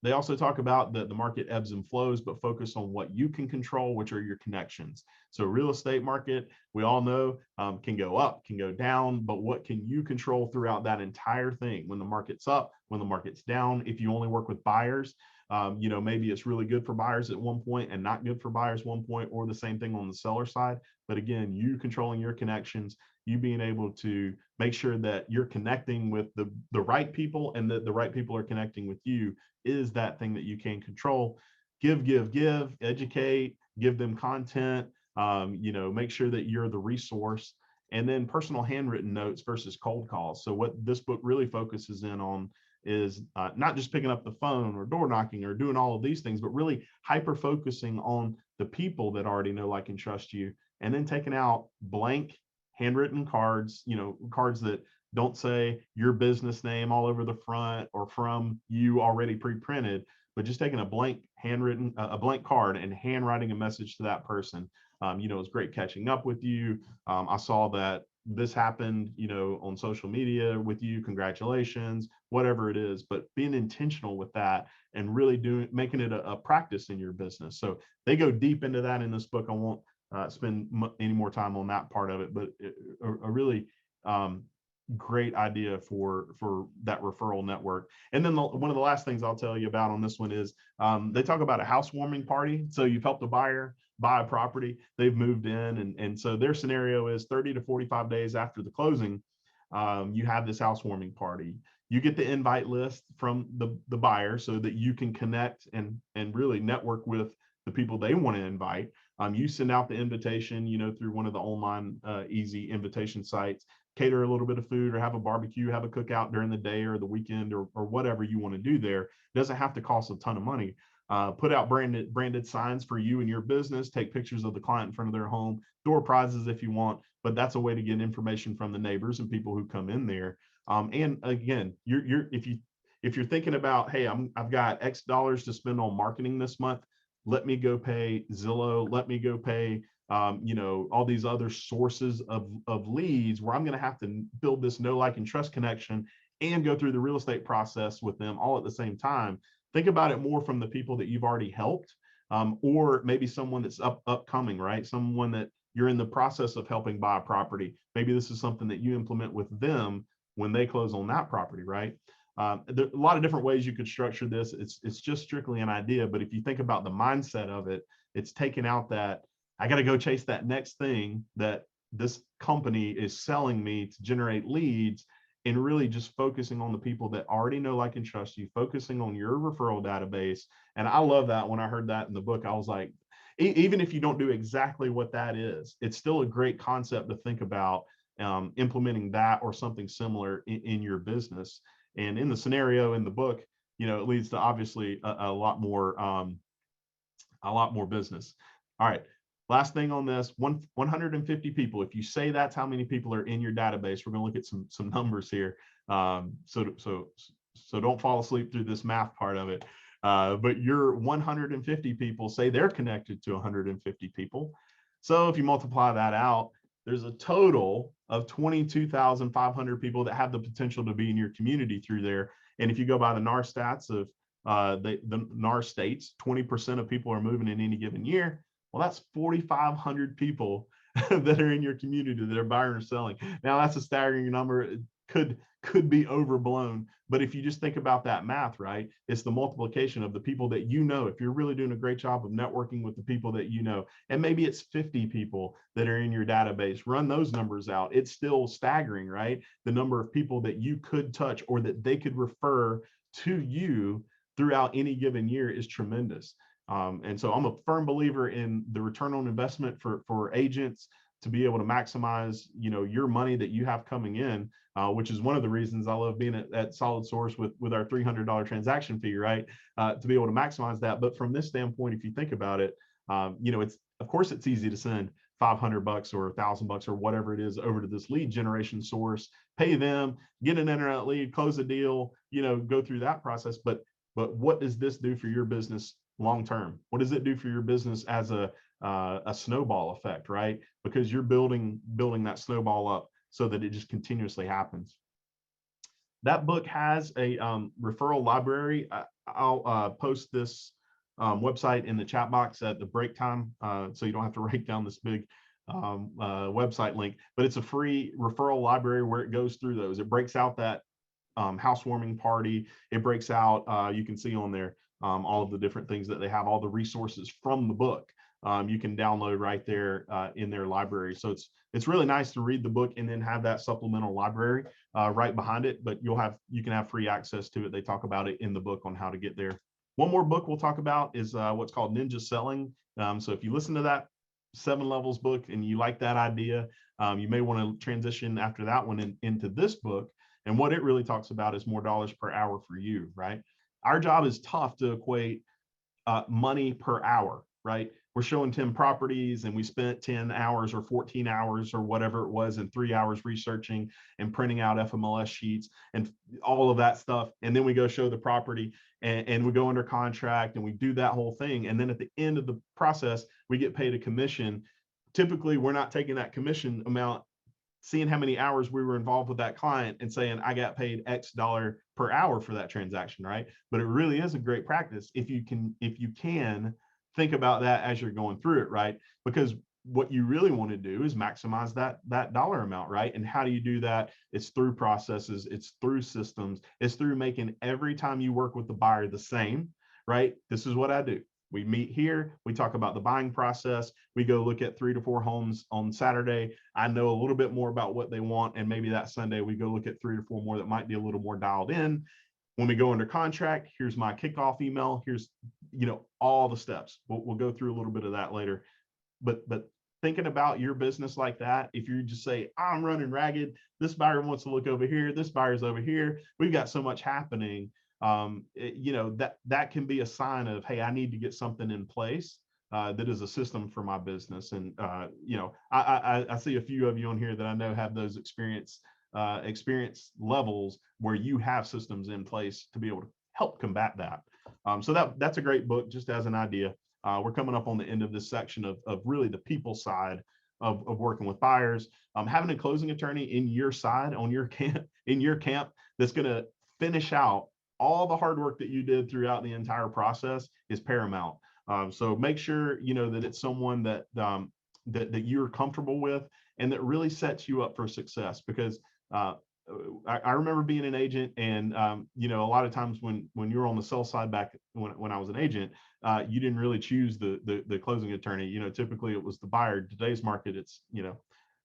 They also talk about the market ebbs and flows, but focus on what you can control, which are your connections. So real estate market, we all know, can go up, can go down, but what can you control throughout that entire thing? When the market's up, when the market's down, if you only work with buyers, maybe it's really good for buyers at one point and not good for buyers one point, or the same thing on the seller side. But again, you controlling your connections, you being able to make sure that you're connecting with the right people, and that the right people are connecting with you, is that thing that you can control. Give, educate, give them content, make sure that you're the resource. And then personal handwritten notes versus cold calls. So what this book really focuses in on is not just picking up the phone or door knocking or doing all of these things, but really hyper focusing on the people that already know, like, and trust you, and then taking out blank handwritten cards, cards that don't say your business name all over the front or from you already pre-printed, but just taking a blank blank card and handwriting a message to that person. It's great catching up with you. I saw that this happened, on social media with you. Congratulations, whatever it is, but being intentional with that and really making it a practice in your business. So they go deep into that in this book. I won't spend any more time on that part of it, but a really great idea for that referral network. And then one of the last things I'll tell you about on this one is they talk about a housewarming party. So you've helped a buyer buy a property, they've moved in, and so their scenario is 30 to 45 days after the closing, you have this housewarming party. You get the invite list from the buyer so that you can connect and really network with the people they want to invite. You send out the invitation, through one of the online easy invitation sites, cater a little bit of food or have a barbecue, have a cookout during the day or the weekend or whatever you want to do there. It doesn't have to cost a ton of money. Put out branded signs for you and your business, take pictures of the client in front of their home, door prizes if you want, but that's a way to get information from the neighbors and people who come in there. And again, if you're thinking about, hey, I've got X dollars to spend on marketing this month, let me go pay Zillow, let me go pay all these other sources of leads where I'm going to have to build this know, like, and trust connection and go through the real estate process with them all at the same time. Think about it more from the people that you've already helped, or maybe someone that's upcoming, right? Someone that you're in the process of helping buy a property. Maybe this is something that you implement with them when they close on that property, right? There are a lot of different ways you could structure this. It's just strictly an idea, but if you think about the mindset of it, it's taking out that I got to go chase that next thing that this company is selling me to generate leads, and really just focusing on the people that already know, like, and trust you, focusing on your referral database. And I love that. When I heard that in the book, I was like, even if you don't do exactly what that is, it's still a great concept to think about implementing that or something similar in your business. And in the scenario in the book, it leads to obviously a lot more business. All right. Last thing on this, 150 people. If you say that's how many people are in your database, we're going to look at some numbers here. So don't fall asleep through this math part of it. But your 150 people, say they're connected to 150 people. So if you multiply that out, there's a total of 22,500 people that have the potential to be in your community through there. And if you go by the NAR stats of the NAR states, 20% of people are moving in any given year. Well, that's 4,500 people that are in your community that are buying or selling. Now, that's a staggering number. It could be overblown, but if you just think about that math, right, it's the multiplication of the people that if you're really doing a great job of networking with the people that and maybe it's 50 people that are in your database, run those numbers out. It's still staggering, right? The number of people that you could touch or that they could refer to you throughout any given year is tremendous. And so I'm a firm believer in the return on investment for agents to be able to maximize, your money that you have coming in, which is one of the reasons I love being at Solid Source with our $300 transaction fee, right? To be able to maximize that. But from this standpoint, if you think about it, of course it's easy to send $500 or $1,000 or whatever it is over to this lead generation source, pay them, get an internet lead, close a deal, go through that process. But what does this do for your business long term? What does it do for your business as a snowball effect, right? Because you're building that snowball up so that it just continuously happens. That book has a referral library. I'll post this website in the chat box at the break time, so you don't have to write down this big website link, but it's a free referral library where it goes through those. It breaks out that housewarming party. It breaks out, you can see on there, all of the different things that they have, all the resources from the book. You can download right there in their library. So it's really nice to read the book and then have that supplemental library right behind it, but you can have free access to it. They talk about it in the book on how to get there. One more book we'll talk about is what's called Ninja Selling. So if you listen to that 7 Levels book and you like that idea, you may want to transition after that one into this book. And what it really talks about is more dollars per hour for you, right? Our job is tough to equate money per hour, right? We're showing 10 properties and we spent 10 hours or 14 hours or whatever it was and 3 hours researching and printing out FMLS sheets and all of that stuff. And then we go show the property and we go under contract and we do that whole thing. And then at the end of the process, we get paid a commission. Typically, we're not taking that commission amount, seeing how many hours we were involved with that client and saying, I got paid X dollar per hour for that transaction, right? But it really is a great practice if you can think about that as you're going through it, right? Because what you really want to do is maximize that dollar amount, right? And how do you do that? It's through processes, it's through systems, it's through making every time you work with the buyer the same, right? This is what I do. We meet here, we talk about the buying process, we go look at 3 to 4 homes on Saturday. I know a little bit more about what they want, and maybe that Sunday we go look at 3 to 4 more that might be a little more dialed in. When we go under contract, here's my kickoff email, here's, you know, all the steps. We'll go through a little bit of that later. But thinking about your business like that, if you just say, I'm running ragged, this buyer wants to look over here, this buyer's over here, we've got so much happening, you know, that can be a sign of, hey, I need to get something in place that is a system for my business. And you know, I see a few of you on here that I know have those experience levels where you have systems in place to be able to help combat that. So that's a great book, just as an idea. We're coming up on the end of this section of really the people side of working with buyers. Having a closing attorney in your side, on your camp, that's going to finish out all the hard work that you did throughout the entire process is paramount. So make sure, you know, that it's someone that you're comfortable with and that really sets you up for success. Because I remember being an agent, and you know, a lot of times when you're on the sell side back when I was an agent, you didn't really choose the closing attorney. You know, typically it was the buyer. Today's market, it's, you know,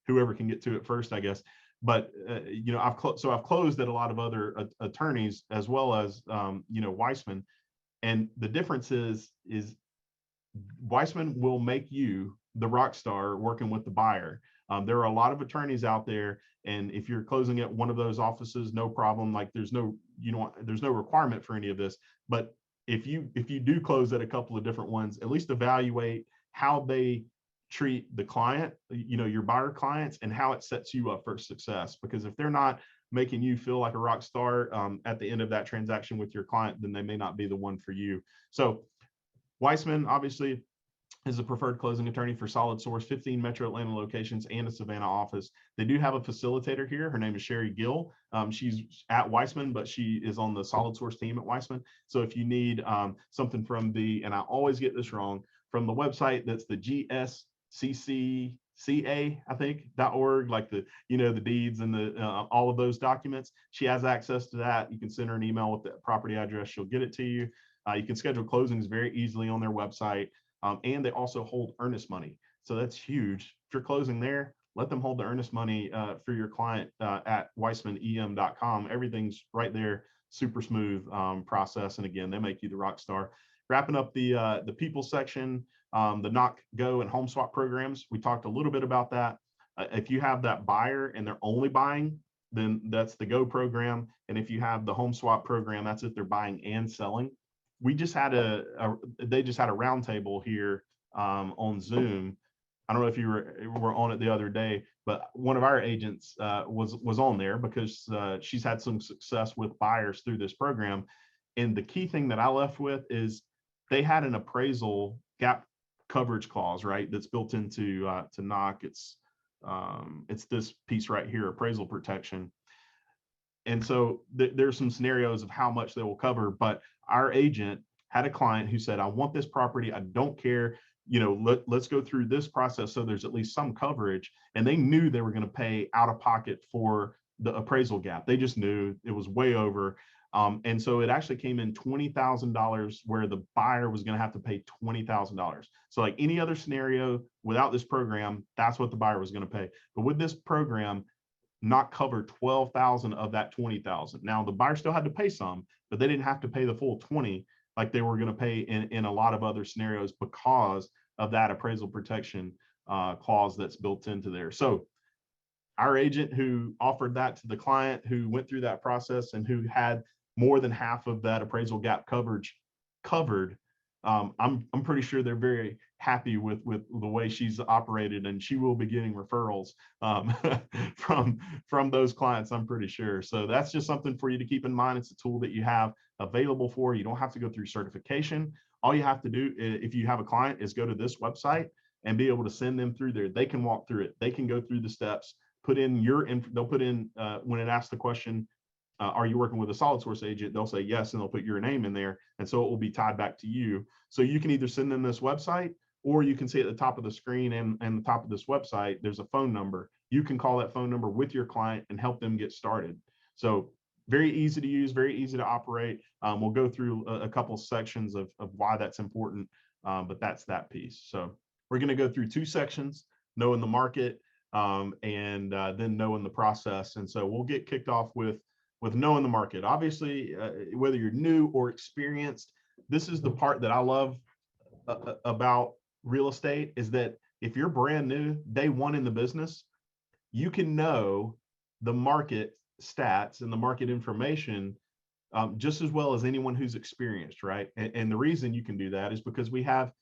whoever can get to it first, I guess. But you know, I've closed at a lot of other attorneys, as well as you know, Weissman. And the difference is Weissman will make you the rock star working with the buyer. There are a lot of attorneys out there, and if you're closing at one of those offices, no problem. Like there's no requirement for any of this. But if you do close at a couple of different ones, at least evaluate how they treat the client, you know, your buyer clients, and how it sets you up for success. Because if they're not making you feel like a rock star at the end of that transaction with your client, then they may not be the one for you. So Weissman obviously is a preferred closing attorney for Solid Source, 15 Metro Atlanta locations and a Savannah office. They do have a facilitator here. Her name is Sherry Gill. She's at Weissman, but she is on the Solid Source team at Weissman. So if you need something from and I always get this wrong, from the website, that's the GSCCCA, I think, .org, like the, you know, the deeds and the all of those documents. She has access to that. You can send her an email with the property address. She'll get it to you. You can schedule closings very easily on their website. And they also hold earnest money. So that's huge. If you're closing there, let them hold the earnest money for your client at weissmanem.com. Everything's right there, super smooth process. And again, they make you the rock star. Wrapping up the people section, the knock, go, and home swap programs. We talked a little bit about that. If you have that buyer and they're only buying, then that's the go program. And if you have the home swap program, that's if they're buying and selling. We just had they just had a roundtable here on Zoom. I don't know if you were on it the other day, but one of our agents was on there because she's had some success with buyers through this program. And the key thing that I left with is they had an appraisal gap coverage clause, right? That's built into to knock. It's this piece right here, appraisal protection. And so there's some scenarios of how much they will cover, but our agent had a client who said, I want this property. I don't care, you know, let's go through this process so there's at least some coverage. And they knew they were going to pay out of pocket for the appraisal gap. They just knew it was way over. And so it actually came in $20,000 where the buyer was going to have to pay $20,000. So like any other scenario without this program, that's what the buyer was going to pay. But with this program, not cover 12,000 of that 20,000. Now the buyer still had to pay some, but they didn't have to pay the full 20 like they were going to pay in a lot of other scenarios because of that appraisal protection clause that's built into there. So our agent who offered that to the client, who went through that process and who had more than half of that appraisal gap coverage covered, I'm pretty sure they're very happy with the way she's operated, and she will be getting referrals from those clients, I'm pretty sure. So that's just something for you to keep in mind. It's a tool that you have available for you. You don't have to go through certification. All you have to do, if you have a client, is go to this website and be able to send them through there. They can walk through it. They can go through the steps, put in they'll put in, when it asks the question, are you working with a Solid Source agent? They'll say yes, and they'll put your name in there. And so it will be tied back to you. So you can either send them this website, or you can see at the top of the screen and the top of this website, there's a phone number. You can call that phone number with your client and help them get started. So very easy to use, very easy to operate. We'll go through a couple sections of why that's important, but that's that piece. So we're going to go through 2 sections, knowing the market, and then knowing the process. And so we'll get kicked off with knowing the market. Obviously, whether you're new or experienced, this is the part that I love about real estate, is that if you're brand new, day one in the business, you can know the market stats and the market information just as well as anyone who's experienced, right? And the reason you can do that is because we have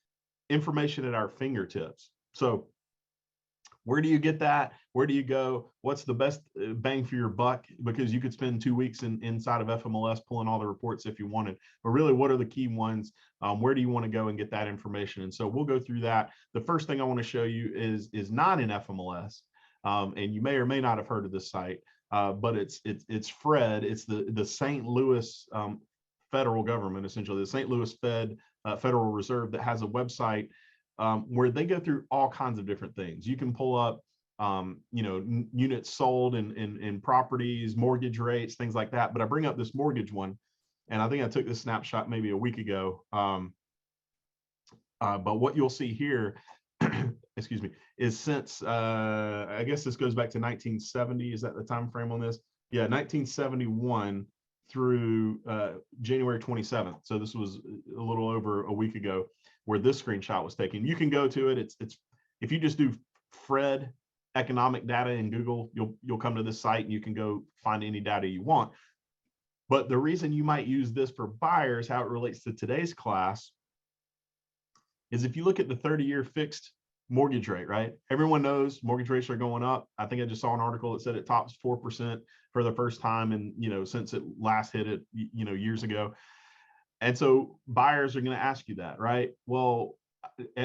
information at our fingertips. So where do you get that? Where do you go? What's the best bang for your buck? Because you could spend 2 weeks inside of FMLS pulling all the reports if you wanted, but really, what are the key ones? Where do you want to go and get that information? And so we'll go through that. The first thing I want to show you is not in FMLS, and you may or may not have heard of this site, but it's Fred. It's the St. Louis federal government, essentially the St. Louis Federal Reserve, that has a website where they go through all kinds of different things. You can pull up, units sold in properties, mortgage rates, things like that. But I bring up this mortgage one, and I think I took this snapshot maybe a week ago. But what you'll see here, excuse me, is since I guess this goes back to 1970. Is that the time frame on this? Yeah, 1971 through January 27th. So this was a little over a week ago where this screenshot was taken. You can go to it. It's if you just do Fred economic data in Google, you'll come to this site and you can go find any data you want. But the reason you might use this for buyers, how it relates to today's class, is if you look at the 30-year fixed mortgage rate, right? Everyone knows mortgage rates are going up. I think I just saw an article that said it tops 4% for the first time, and since it last hit it, years ago. And so buyers are going to ask you that, right? Well,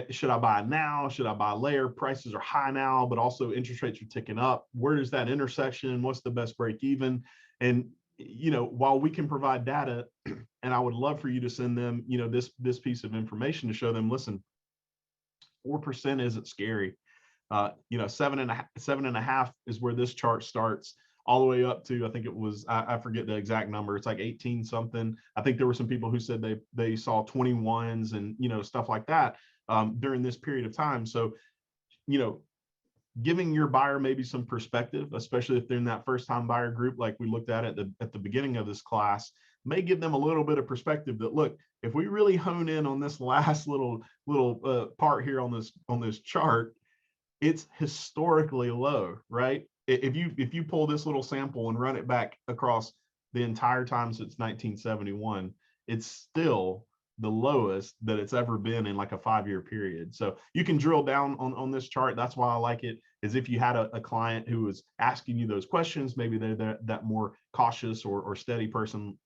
should I buy now? Should I buy later? Prices are high now, but also interest rates are ticking up. Where is that intersection? What's the best break even? And while we can provide data, and I would love for you to send them, this piece of information to show them, listen, 4% isn't scary. 7.5 is where this chart starts, all the way up to, I think it was, I forget the exact number. It's like 18 something. I think there were some people who said they saw 21s and, stuff like that during this period of time. So, giving your buyer maybe some perspective, especially if they're in that first time buyer group, like we looked at the beginning of this class, may give them a little bit of perspective that, look, if we really hone in on this last little part here on this chart, it's historically low, right? If you pull this little sample and run it back across the entire time since 1971, it's still the lowest that it's ever been in like a 5-year period. So you can drill down on this chart. That's why I like it, is if you had a client who was asking you those questions, maybe they're that more cautious or steady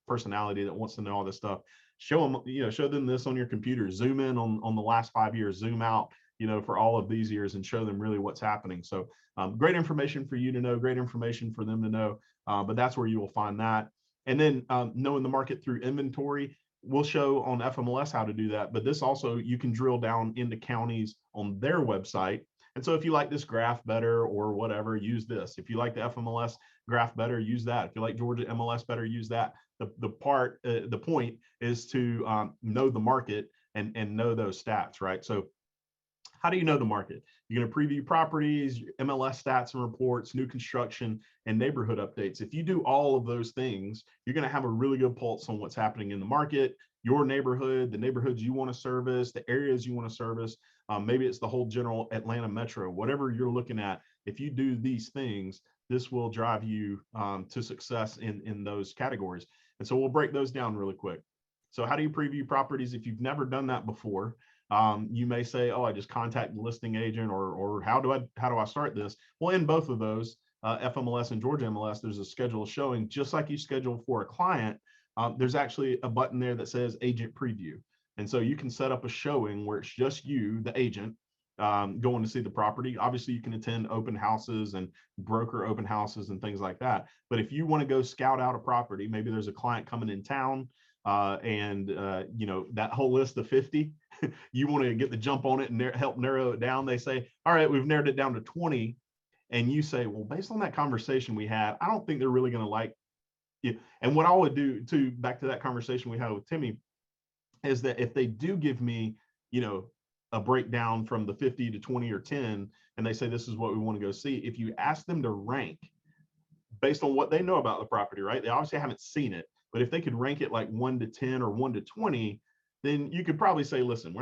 personality that wants to know all this stuff, show them this on your computer, zoom in on the last 5 years, zoom out, for all of these years, and show them really what's happening. So great information for you to know, great information for them to know, but that's where you will find that. And then knowing the market through inventory, we'll show on FMLS how to do that, but this also, you can drill down into counties on their website. And so if you like this graph better or whatever, use this. If you like the FMLS graph better, use that. If you like Georgia MLS better, use that. The point is to know the market and know those stats, right? So how do you know the market? You're going to preview properties, MLS stats and reports, new construction, and neighborhood updates. If you do all of those things, you're going to have a really good pulse on what's happening in the market, your neighborhood, the neighborhoods you want to service, the areas you want to service. Maybe it's the whole general Atlanta metro, whatever you're looking at. If you do these things, this will drive you to success in those categories. And so we'll break those down really quick. So how do you preview properties? If you've never done that before, you may say, oh, I just contact the listing agent, or how do I start this? Well, in both of those, FMLS and Georgia MLS, there's a schedule of showing, just like you schedule for a client. There's actually a button there that says agent preview. And so you can set up a showing where it's just you, the agent, going to see the property. Obviously, you can attend open houses and broker open houses and things like that. But if you want to go scout out a property, maybe there's a client coming in town, and that whole list of 50 you want to get the jump on it and help narrow it down. They say, all right, we've narrowed it down to 20. And you say, well, based on that conversation we had, I don't think they're really going to like you. And what I would do too, back to that conversation we had with Timmy, is that if they do give me, a breakdown from the 50 to 20 or 10, and they say, this is what we want to go see. If you ask them to rank based on what they know about the property, right? They obviously haven't seen it, but if they could rank it like 1 to 10 or 1 to 20, then you could probably say, listen,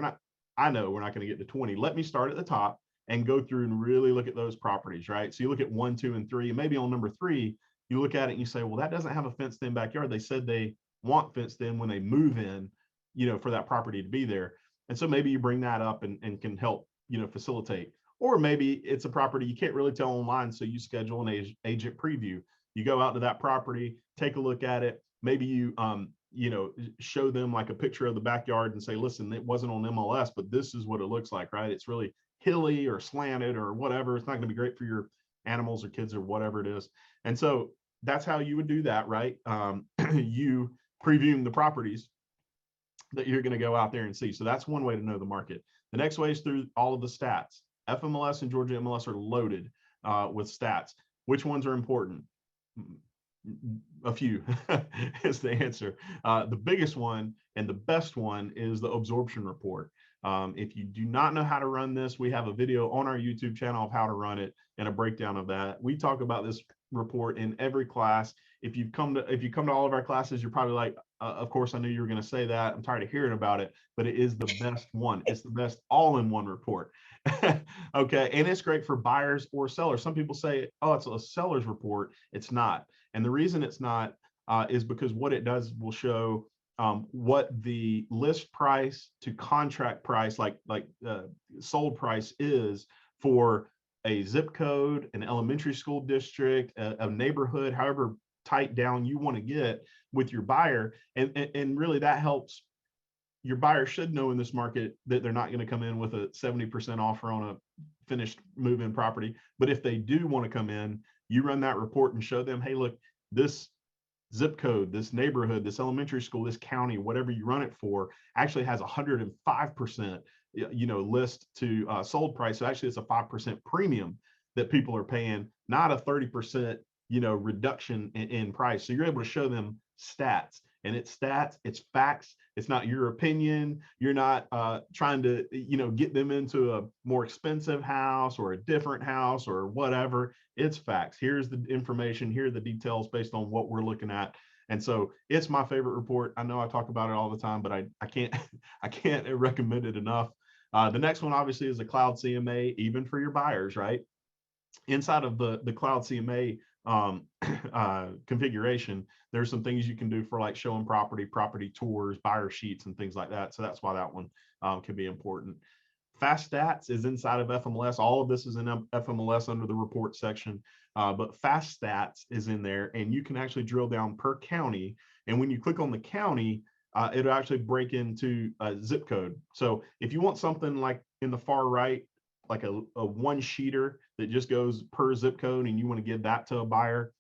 I know we're not going to get to 20. Let me start at the top and go through and really look at those properties, right? So you look at 1, 2, and 3, and maybe on number 3, you look at it and you say, well, that doesn't have a fenced in backyard. They said they want fenced in when they move in, for that property to be there. And so maybe you bring that up and can help, facilitate. Or maybe it's a property you can't really tell online, so you schedule an agent preview. You go out to that property, take a look at it. Maybe you, show them like a picture of the backyard and say, listen, it wasn't on MLS, but this is what it looks like, right? It's really hilly or slanted or whatever. It's not going to be great for your animals or kids or whatever it is. And so that's how you would do that, right? You previewing the properties that you're going to go out there and see. So that's one way to know the market. The next way is through all of the stats. FMLS and Georgia MLS are loaded with stats. Which ones are important? A few is the answer. The biggest one and the best one is the absorption report. If you do not know how to run this, we have a video on our YouTube channel of how to run it and a breakdown of that. We talk about this report in every class. If you come to all of our classes, you're probably like, of course, I knew you were going to say that. I'm tired of hearing about it, but it is the best one. It's the best all-in-one report. Okay, and it's great for buyers or sellers. Some people say, oh, it's a seller's report. It's not. And the reason it's not is because what it does will show what the list price to contract price, like sold price, is for a zip code, an elementary school district, a neighborhood, however tight down you want to get with your buyer. And really that helps. Your buyer should know in this market that they're not going to come in with a 70% offer on a finished move-in property. But if they do want to come in, you run that report and show them, hey, look, this zip code, this neighborhood, this elementary school, this county, whatever you run it for, actually has 105%, list to sold price. So actually it's a 5% premium that people are paying, not a 30%, reduction in price. So you're able to show them stats. And it's stats, it's facts. It's not your opinion. You're not trying to, get them into a more expensive house or a different house or whatever. It's facts. Here's the information. Here are the details based on what we're looking at. And so it's my favorite report. I know I talk about it all the time, but I can't recommend it enough. The next one obviously is the Cloud CMA, even for your buyers, right? Inside of the Cloud CMA configuration, there's some things you can do for like showing property tours, buyer sheets, and things like that. So that's why that one can be important. Fast Stats is inside of FMLS. All of this is in FMLS under the report section, but Fast Stats is in there, and you can actually drill down per county. And when you click on the county, it'll actually break into a zip code. So if you want something like in the far right, like a one sheeter that just goes per zip code, and you want to give that to a buyer,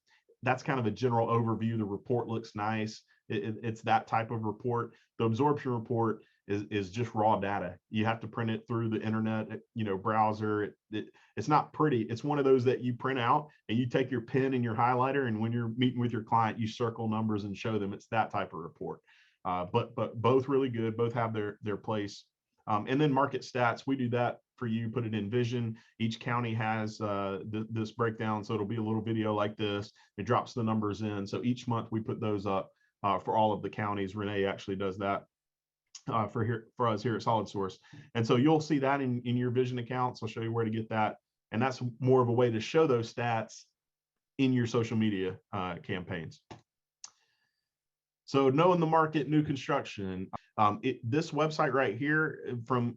that's kind of a general overview. The report looks nice. It's that type of report. The absorption report is just raw data. You have to print it through the internet, browser. It's not pretty. It's one of those that you print out and you take your pen and your highlighter, and when you're meeting with your client, you circle numbers and show them. It's that type of report. But both really good. Both have their place. And then market stats, we do that for you, put it in Vision. Each county has this breakdown, so it'll be a little video like this. It drops the numbers in. So each month we put those up for all of the counties. Renee actually does that for us here at Solid Source. And so you'll see that in your Vision accounts. I'll show you where to get that. And that's more of a way to show those stats in your social media campaigns. So knowing the market, new construction. This website right here, from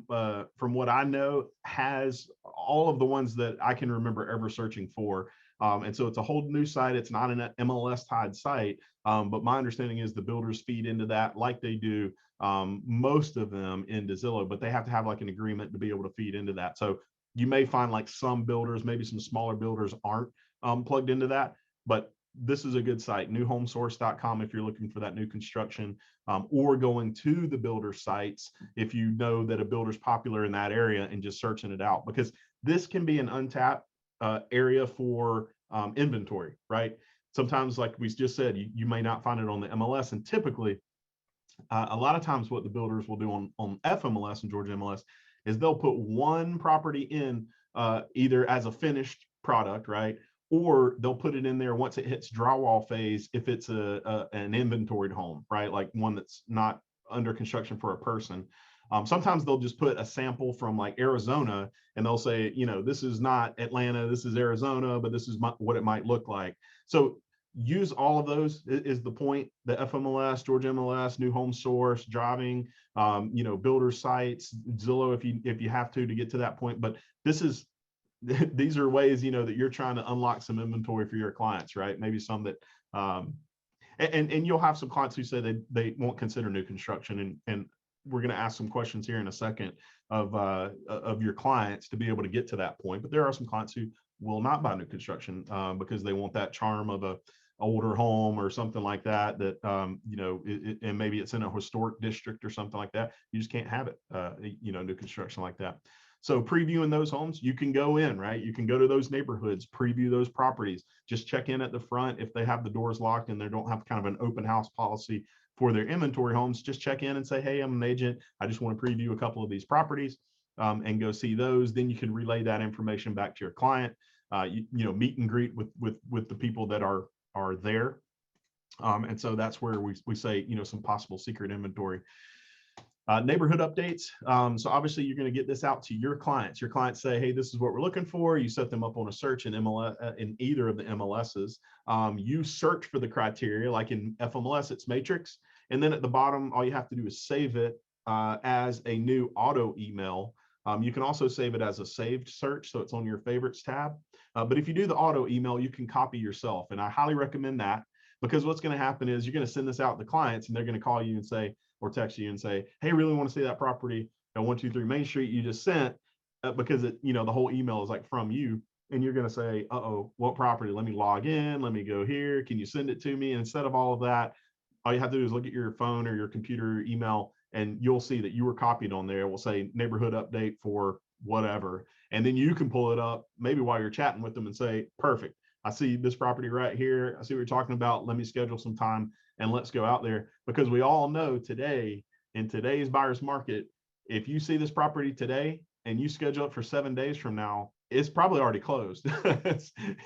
what I know, has all of the ones that I can remember ever searching for. And so it's a whole new site. It's not an MLS tied site, but my understanding is the builders feed into that like they do most of them into Zillow, but they have to have like an agreement to be able to feed into that. So you may find like some builders, maybe some smaller builders aren't plugged into that, but this is a good site, newhomesource.com, if you're looking for that new construction, or going to the builder sites if you know that a builder's popular in that area and just searching it out, because this can be an untapped area for inventory, right? Sometimes, like we just said, you may not find it on the MLS, and typically a lot of times what the builders will do on FMLS and Georgia MLS is they'll put one property in either as a finished product, right? Or they'll put it in there once it hits drywall phase if it's an inventoried home, right? Like one that's not under construction for a person. Sometimes they'll just put a sample from like Arizona and they'll say, you know, this is not Atlanta, this is Arizona, but this is what it might look like. So use all of those is the point. The FMLS, Georgia MLS, New Home Source, driving, you know, builder sites, Zillow if you have to get to that point. But this is these are ways, you know, that you're trying to unlock some inventory for your clients, right? Maybe some that and you'll have some clients who say they won't consider new construction, and we're going to ask some questions here in a second of your clients to be able to get to that point. But there are some clients who will not buy new construction because they want that charm of a older home or something like that, you know, and maybe it's in a historic district or something like that. You just can't have it, you know, new construction like that. So previewing those homes, you can go in, right? You can go to those neighborhoods, preview those properties, just check in at the front. If they have the doors locked and they don't have kind of an open house policy for their inventory homes, just check in and say, hey, I'm an agent. I just want to preview a couple of these properties and go see those. Then you can relay that information back to your client, you know, meet and greet with the people that are there. And so that's where we say, you know, some possible secret inventory. Neighborhood updates. So obviously you're going to get this out to your clients. Your clients say, hey, this is what we're looking for. You set them up on a search in MLS, in either of the MLSs. You search for the criteria, like in FMLS, it's matrix. And then at the bottom, all you have to do is save it as a new auto email. You can also save it as a saved search, so it's on your favorites tab. But if you do the auto email, you can copy yourself. And I highly recommend that, because what's going to happen is you're going to send this out to clients and they're going to call you and say, or text you and say, hey, really want to see that property at 123 Main Street you just sent, because it, you know, the whole email is like from you. And you're going to say, uh-oh, what property? Let me log in. Let me go here. Can you send it to me? And instead of all of that, all you have to do is look at your phone or your computer email, and you'll see that you were copied on there. It will say neighborhood update for whatever. And then you can pull it up maybe while you're chatting with them and say, perfect, I see this property right here. I see what you're talking about. Let me schedule some time and let's go out there. Because we all know today, in today's buyer's market, if you see this property today and you schedule it for 7 days from now, it's probably already closed.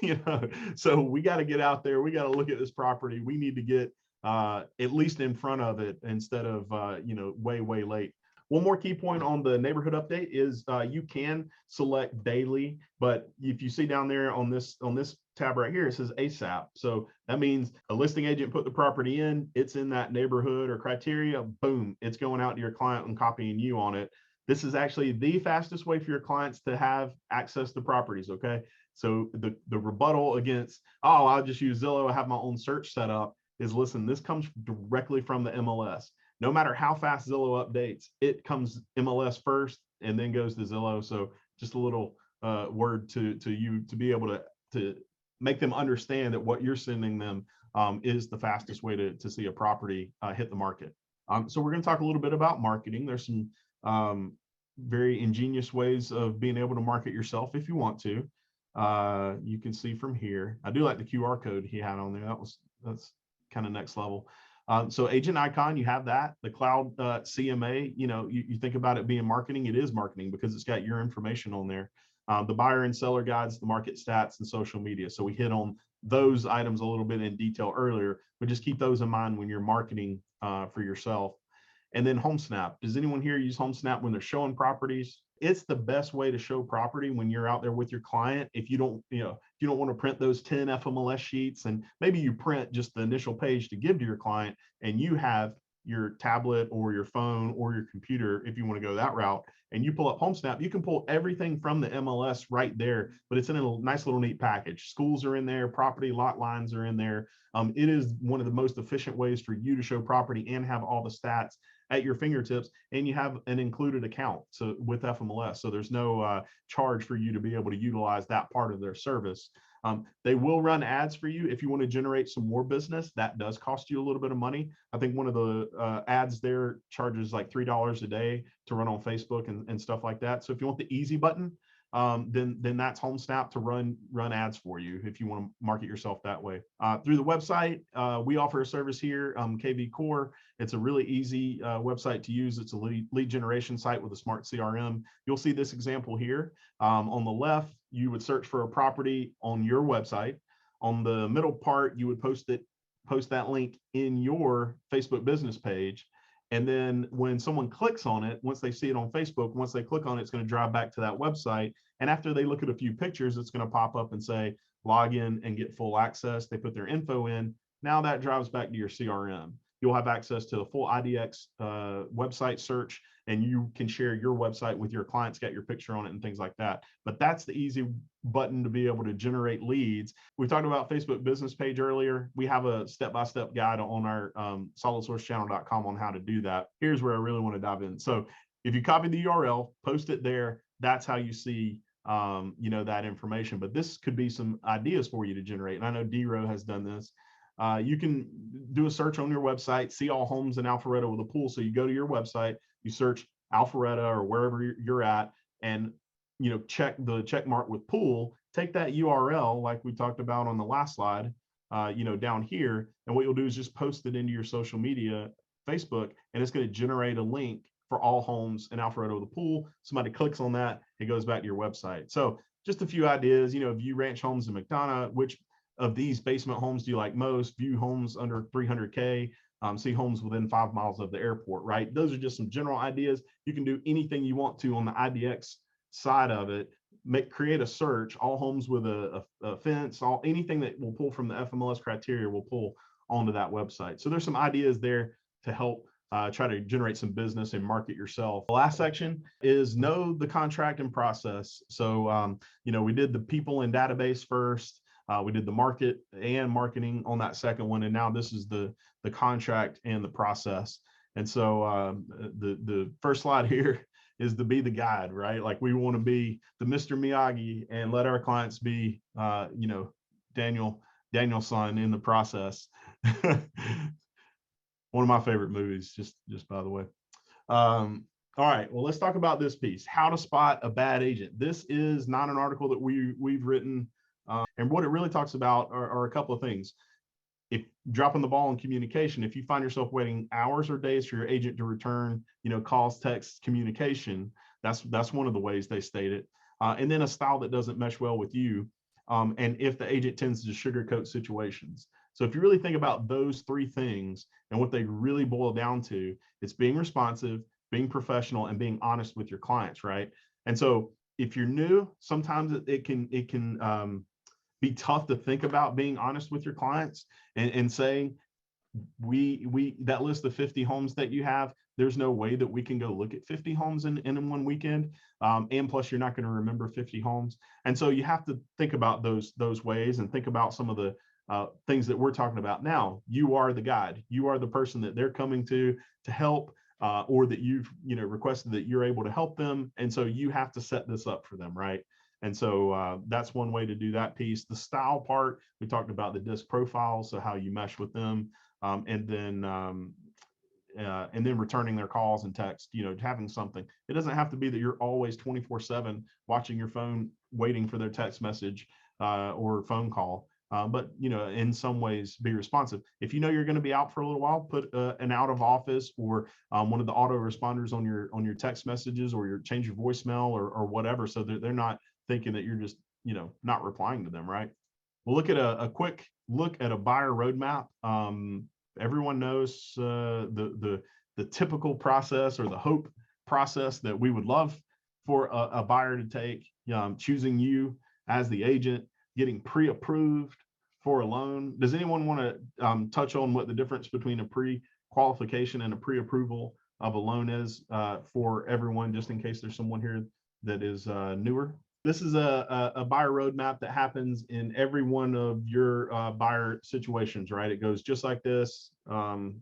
You know, so we got to get out there. We got to look at this property. We need to get at least in front of it instead of, you know, way late. One more key point on the neighborhood update is you can select daily, but if you see down there on this tab right here, it says ASAP. So that means a listing agent put the property in, it's in that neighborhood or criteria, boom, it's going out to your client and copying you on it. This is actually the fastest way for your clients to have access to properties, okay? So the rebuttal against, oh, I'll just use Zillow, I have my own search set up, is listen, this comes directly from the MLS. No matter how fast Zillow updates, it comes MLS first and then goes to Zillow. So just a little word to you to be able to make them understand that what you're sending them is the fastest way to see a property hit the market. So we're going to talk a little bit about marketing. There's some very ingenious ways of being able to market yourself if you want to. You can see from here. I do like the QR code he had on there. That's kind of next level. So agent icon, you have that. The cloud CMA, you know, you think about it being marketing, it is marketing because it's got your information on there. The buyer and seller guides, the market stats, and social media. So we hit on those items a little bit in detail earlier, but just keep those in mind when you're marketing for yourself. And then HomeSnap. Does anyone here use HomeSnap when they're showing properties? It's the best way to show property when you're out there with your client. If you don't, you know, if you don't want to print those 10 FMLS sheets, and maybe you print just the initial page to give to your client, and you have your tablet or your phone or your computer, if you want to go that route, and you pull up HomeSnap, you can pull everything from the MLS right there, but it's in a nice little neat package. Schools are in there, property lot lines are in there. It is one of the most efficient ways for you to show property and have all the stats at your fingertips, and you have an included account so with FMLS, so there's no charge for you to be able to utilize that part of their service. They will run ads for you if you want to generate some more business. That does cost you a little bit of money. I think one of the ads there charges like $3 a day to run on Facebook and stuff like that. So if you want the easy button, then that's HomeSnap to run ads for you if you want to market yourself that way. Through the website, we offer a service here, KV Core. It's a really easy website to use. It's a lead generation site with a smart CRM. You'll see this example here. On the left, you would search for a property on your website. On the middle part, you would post that link in your Facebook business page. And then when someone clicks on it, once they see it on Facebook, once they click on it, it's going to drive back to that website. And after they look at a few pictures, it's going to pop up and say, log in and get full access. They put their info in. Now that drives back to your CRM. You'll have access to the full IDX website search, and you can share your website with your clients, get your picture on it and things like that. But that's the easy button to be able to generate leads. We talked about Facebook business page earlier. We have a step-by-step guide on our solidsourcechannel.com on how to do that. Here's where I really want to dive in. So if you copy the URL, post it there, that's how you see that information. But this could be some ideas for you to generate. And I know D-Row has done this. You can do a search on your website, see all homes in Alpharetta with a pool. So you go to your website, you search Alpharetta or wherever you're at, and check the check mark with pool. Take that URL like we talked about on the last slide, down here, and what you'll do is just post it into your social media, Facebook, and it's going to generate a link for all homes in Alpharetta with a pool. Somebody clicks on that, it goes back to your website. So just a few ideas. View ranch homes in McDonough, which of these basement homes do you like most? View homes under 300K, see homes within 5 miles of the airport, right? Those are just some general ideas. You can do anything you want to on the IDX side of it. Create a search, all homes with a fence, anything that will pull from the FMLS criteria will pull onto that website. So there's some ideas there to help try to generate some business and market yourself. The last section is know the contract and process. So, we did the people and database first. We did the market and marketing on that second one. And now this is the contract and the process. And so the first slide here is to be the guide, right? Like we want to be the Mr. Miyagi and let our clients be, Daniel's son in the process. One of my favorite movies, just by the way. All right, well, let's talk about this piece, how to spot a bad agent. This is not an article that we've written. And what it really talks about are a couple of things. If dropping the ball in communication, if you find yourself waiting hours or days for your agent to return, calls, texts, communication, that's one of the ways they state it. And then a style that doesn't mesh well with you. And if the agent tends to sugarcoat situations. So if you really think about those three things and what they really boil down to, it's being responsive, being professional, and being honest with your clients, right? And so if you're new, sometimes it can be tough to think about being honest with your clients and saying, that list of 50 homes that you have, there's no way that we can go look at 50 homes in one weekend. And plus you're not going to remember 50 homes. And so you have to think about those ways and think about some of the things that we're talking about now. You are the guide. You are the person that they're coming to help, or that you've requested that you're able to help them. And so you have to set this up for them, right? And so that's one way to do that piece. The style part, we talked about the disc profile, so how you mesh with them, and then returning their calls and text, having something. It doesn't have to be that you're always 24/7 watching your phone, waiting for their text message or phone call. But in some ways be responsive. If you're going to be out for a little while, put an out of office or one of the auto responders on your text messages, or change your voicemail or whatever, so that they're not thinking that you're just not replying to them, right? We'll look at a quick look at a buyer roadmap. Everyone knows the typical process, or the hope process that we would love for a buyer to take. Choosing you as the agent, getting pre-approved for a loan. Does anyone want to touch on what the difference between a pre-qualification and a pre-approval of a loan is for everyone, just in case there's someone here that is newer? This is a buyer roadmap that happens in every one of your buyer situations, right? It goes just like this, A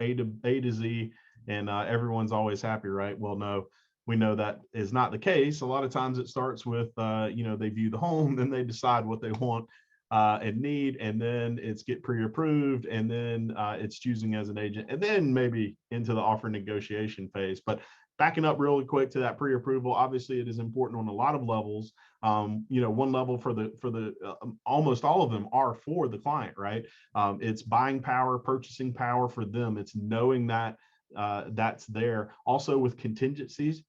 to Z, and everyone's always happy, right? Well, no. we know that is not the case. A lot of times it starts with, they view the home, then they decide what they want and need, and then it's get pre-approved, and then it's choosing as an agent, and then maybe into the offer negotiation phase. But backing up really quick to that pre-approval, obviously it is important on a lot of levels. One level for the almost all of them are for the client, right? It's buying power, purchasing power for them. It's knowing that that's there. Also with contingencies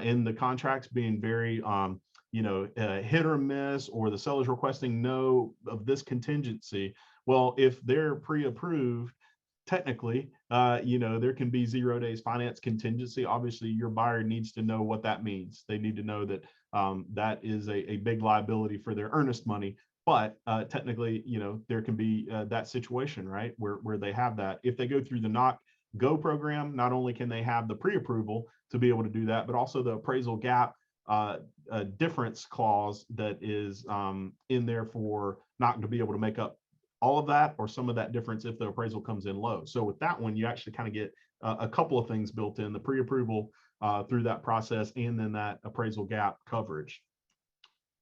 in the contracts being very hit or miss, or the seller's requesting no of this contingency. Well, if they're pre-approved, technically, there can be 0 days finance contingency. Obviously, your buyer needs to know what that means. They need to know that that is a big liability for their earnest money. But technically, there can be that situation, right, where they have that. If they go through the Knock Go program, not only can they have the pre-approval to be able to do that, but also the appraisal gap difference clause that is in there for not to be able to make up all of that or some of that difference if the appraisal comes in low. So with that one, you actually kind of get a couple of things built in: the pre-approval through that process, and then that appraisal gap coverage.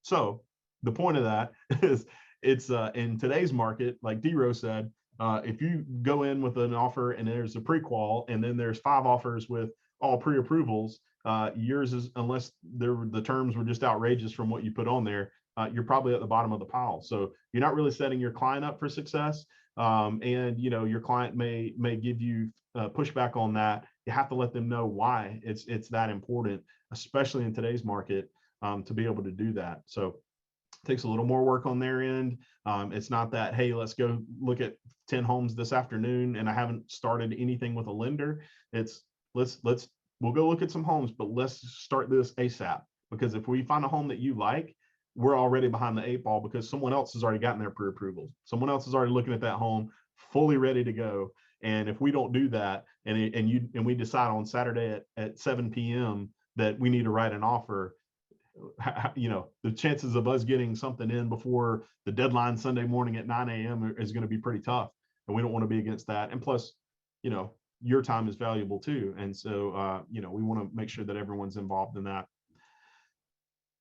So the point of that is it's in today's market, like D-Row said, if you go in with an offer and there's a pre-qual, and then there's 5 offers with all pre-approvals, yours is, unless the terms were just outrageous from what you put on there, you're probably at the bottom of the pile. So you're not really setting your client up for success. And your client may give you pushback on that. You have to let them know why it's that important, especially in today's market, to be able to do that. So it takes a little more work on their end. It's not that, hey, let's go look at 10 homes this afternoon and I haven't started anything with a lender. It's we'll go look at some homes, but let's start this ASAP, because if we find a home that you like, we're already behind the 8 ball because someone else has already gotten their pre-approval. Someone else is already looking at that home fully ready to go. And if we don't do that, and we decide on Saturday at 7 p.m. that we need to write an offer, the chances of us getting something in before the deadline Sunday morning at 9 a.m. is going to be pretty tough. And we don't want to be against that. And plus, your time is valuable too. And so, we want to make sure that everyone's involved in that.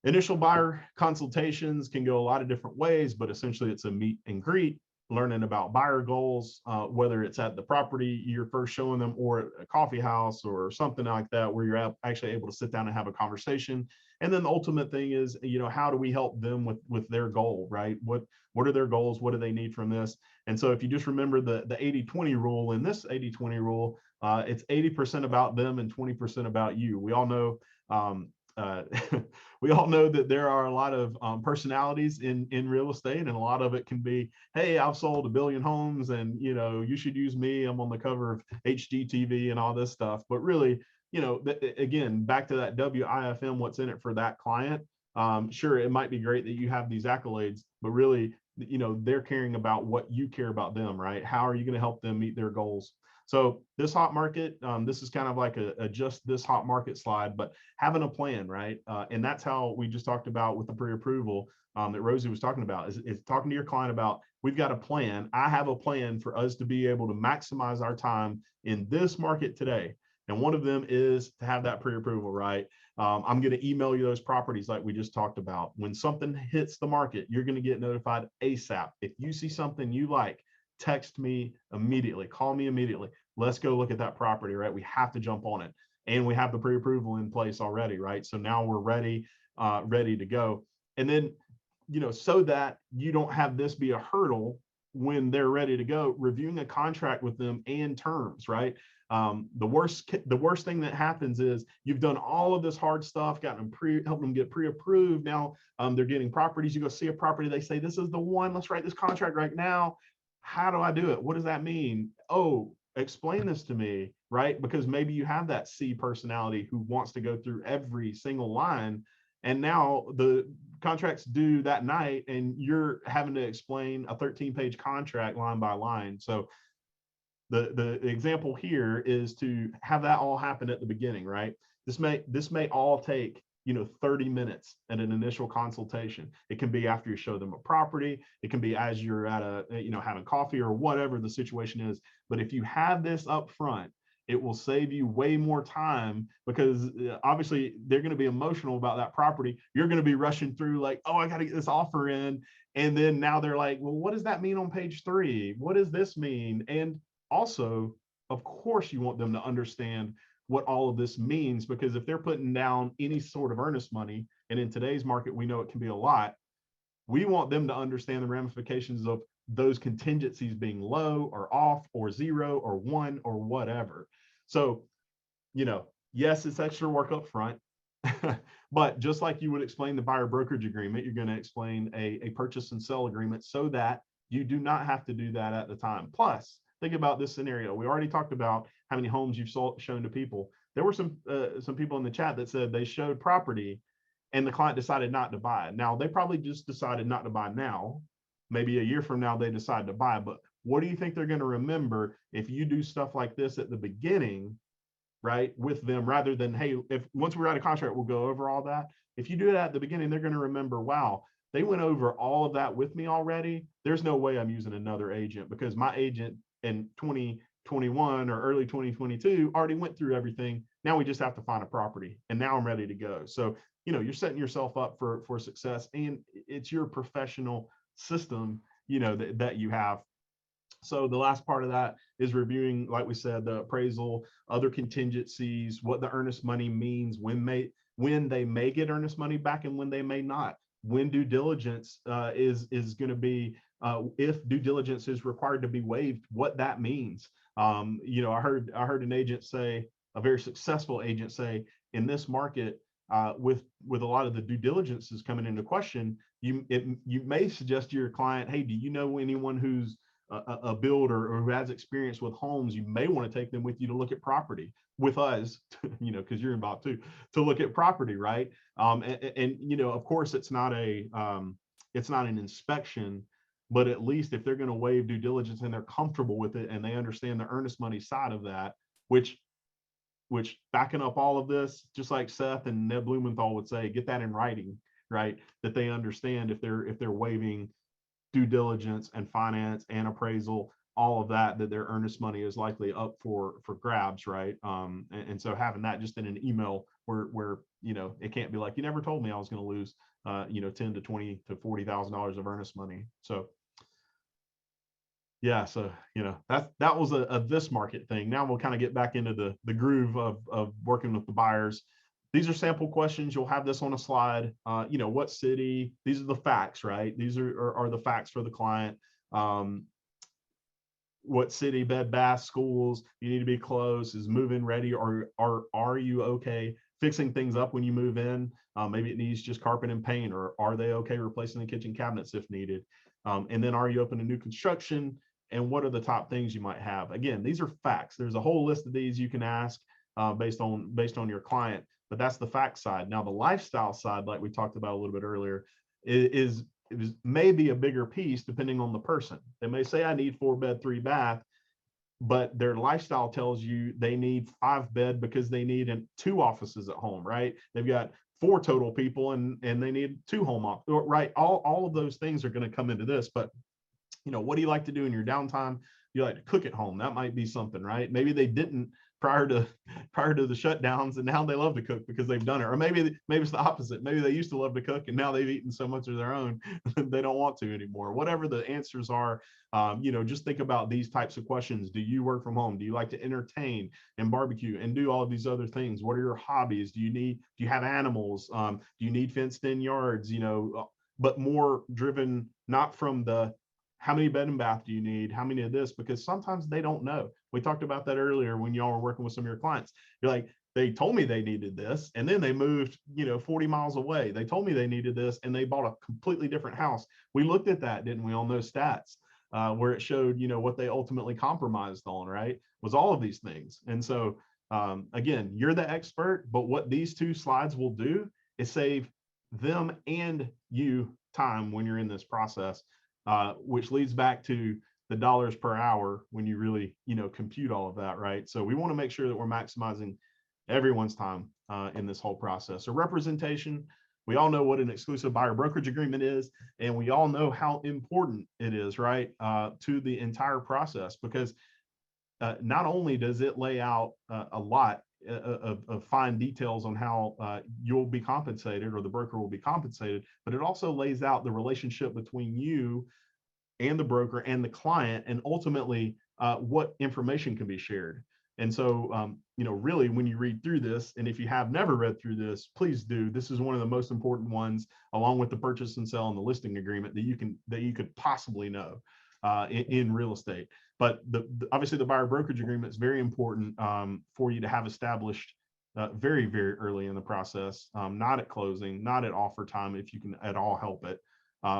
Initial buyer consultations can go a lot of different ways, but essentially it's a meet and greet, learning about buyer goals, whether it's at the property you're first showing them, or at a coffee house or something like that, where you're actually able to sit down and have a conversation. And then the ultimate thing is, how do we help them with their goal, right? What are their goals? What do they need from this? And so if you just remember the 80-20 rule, in this 80-20 rule, it's 80% about them and 20% about you. We all know we all know that there are a lot of personalities in real estate, and a lot of it can be, hey, I've sold 1 billion homes, and you should use me. I'm on the cover of HGTV and all this stuff. But really, again, back to that WIFM, what's in it for that client? Sure, it might be great that you have these accolades, but really, they're caring about what you care about them, right? How are you going to help them meet their goals? So this hot market, this is kind of like a just this hot market slide, but having a plan, right? And that's how we just talked about with the pre-approval that Rosie was talking about, is talking to your client about, we've got a plan. I have a plan for us to be able to maximize our time in this market today. And one of them is to have that pre-approval, right? I'm going to email you those properties like we just talked about. When something hits the market, you're going to get notified ASAP. If you see something you like, text me immediately, call me immediately. Let's go look at that property, right? We have to jump on it. And we have the pre-approval in place already, right? So now we're ready to go. And then, so that you don't have this be a hurdle when they're ready to go, reviewing a contract with them and terms, right? The worst thing that happens is you've done all of this hard stuff, gotten them helped them get pre-approved. Now they're getting properties. You go see a property, they say, this is the one, let's write this contract right now. How do I do it? What does that mean? Oh, explain this to me, right? Because maybe you have that C personality who wants to go through every single line, and now the contract's due that night and you're having to explain a 13-page contract line by line. So the example here is to have that all happen at the beginning, right? This may all take 30 minutes at an initial consultation. It can be after you show them a property. It can be as you're at having coffee or whatever the situation is. But if you have this up front, It will save you way more time because obviously they're going to be emotional about that property. You're going to be rushing through like, oh, I got to get this offer in. And then now they're like, well, what does that mean on page 3? What does this mean? And also, of course, you want them to understand what all of this means, because if they're putting down any sort of earnest money, and in today's market, we know it can be a lot, we want them to understand the ramifications of those contingencies being low or off or 0 or 1 or whatever. So, yes, it's extra work up front, but just like you would explain the buyer brokerage agreement, you're going to explain a purchase and sell agreement so that you do not have to do that at the time. Plus, think about this scenario. We already talked about how many homes you've shown to people. There were some people in the chat that said they showed property and the client decided not to buy it. Now, they probably just decided not to buy now. Maybe a year from now, they decide to buy. But what do you think they're going to remember if you do stuff like this at the beginning, right, with them, rather than, hey, if once we write a contract, we'll go over all that. If you do it at the beginning, they're going to remember, wow, they went over all of that with me already. There's no way I'm using another agent, because my agent in 2021 or early 2022 already went through everything. Now we just have to find a property, and now I'm ready to go. So, you're setting yourself up for success, and it's your professional system, that you have. So the last part of that is reviewing, like we said, the appraisal, other contingencies, what the earnest money means, when they may get earnest money back and when they may not. When due diligence is going to be, if due diligence is required to be waived, what that means. I heard an agent say, a very successful agent say, in this market, with a lot of the due diligences coming into question, you may suggest to your client, hey, do you know anyone who's a builder or who has experience with homes? You may want to take them with you to look at property with us, because you're involved too, to look at property, right? And of course, it's not an inspection, but at least if they're going to waive due diligence and they're comfortable with it and they understand the earnest money side of that, which backing up all of this, just like Seth and Ned Blumenthal would say, get that in writing, right? That they understand if they're waiving due diligence and finance and appraisal, all of that their earnest money is likely up for grabs, right? And so having that just in an email where it can't be like, you never told me I was going to lose $10 to $20 to $40,000 of earnest money. So yeah, so that was a this market thing. Now we'll kind of get back into the groove of working with the buyers. These are sample questions. You'll have this on a slide. What city? These are the facts, right? These are the facts for the client. What city? Bed, bath, schools. You need to be close. Is move-in ready? Or are you okay fixing things up when you move in? Maybe it needs just carpet and paint, or are they okay replacing the kitchen cabinets if needed? And then, are you open to new construction? And what are the top things you might have? Again, these are facts. There's a whole list of these you can ask based on your client, but that's the fact side. Now, the lifestyle side, like we talked about a little bit earlier, is maybe a bigger piece depending on the person. They may say, I need 4-bed, 3-bath, but their lifestyle tells you they need 5-bed because they need 2 offices at home, right? They've got 4 total people and they need 2 home office, right? All of those things are going to come into this. But what do you like to do in your downtime? You like to cook at home. That might be something, right? Maybe they didn't prior to the shutdowns, and now they love to cook because they've done it. Or maybe it's the opposite. Maybe they used to love to cook and now they've eaten so much of their own they don't want to anymore. Whatever the answers are, just think about these types of questions. Do you work from home? Do you like to entertain and barbecue and do all of these other things? What are your hobbies? Do you have animals? Do you need fenced in yards? But more driven not from the how many bed and bath do you need? How many of this? Because sometimes they don't know. We talked about that earlier when y'all were working with some of your clients. You're like, they told me they needed this, and then they moved, 40 miles away. They told me they needed this, and they bought a completely different house. We looked at that, didn't we, on those stats, where it showed, what they ultimately compromised on, right? Was all of these things. And so, again, you're the expert, but what these 2 slides will do is save them and you time when you're in this process. Which leads back to the dollars per hour when you really, compute all of that, right? So we want to make sure that we're maximizing everyone's time in this whole process. So representation, we all know what an exclusive buyer brokerage agreement is, and we all know how important it is, right, to the entire process, because not only does it lay out a lot of fine details on how you'll be compensated or the broker will be compensated, but it also lays out the relationship between you and the broker and the client, and ultimately what information can be shared. And so, really, when you read through this, and if you have never read through this, please do. This is one of the most important ones, along with the purchase and sell and the listing agreement, that you could possibly know in real estate. But obviously, the buyer brokerage agreement is very important for you to have established very, very early in the process, not at closing, not at offer time, if you can at all help it.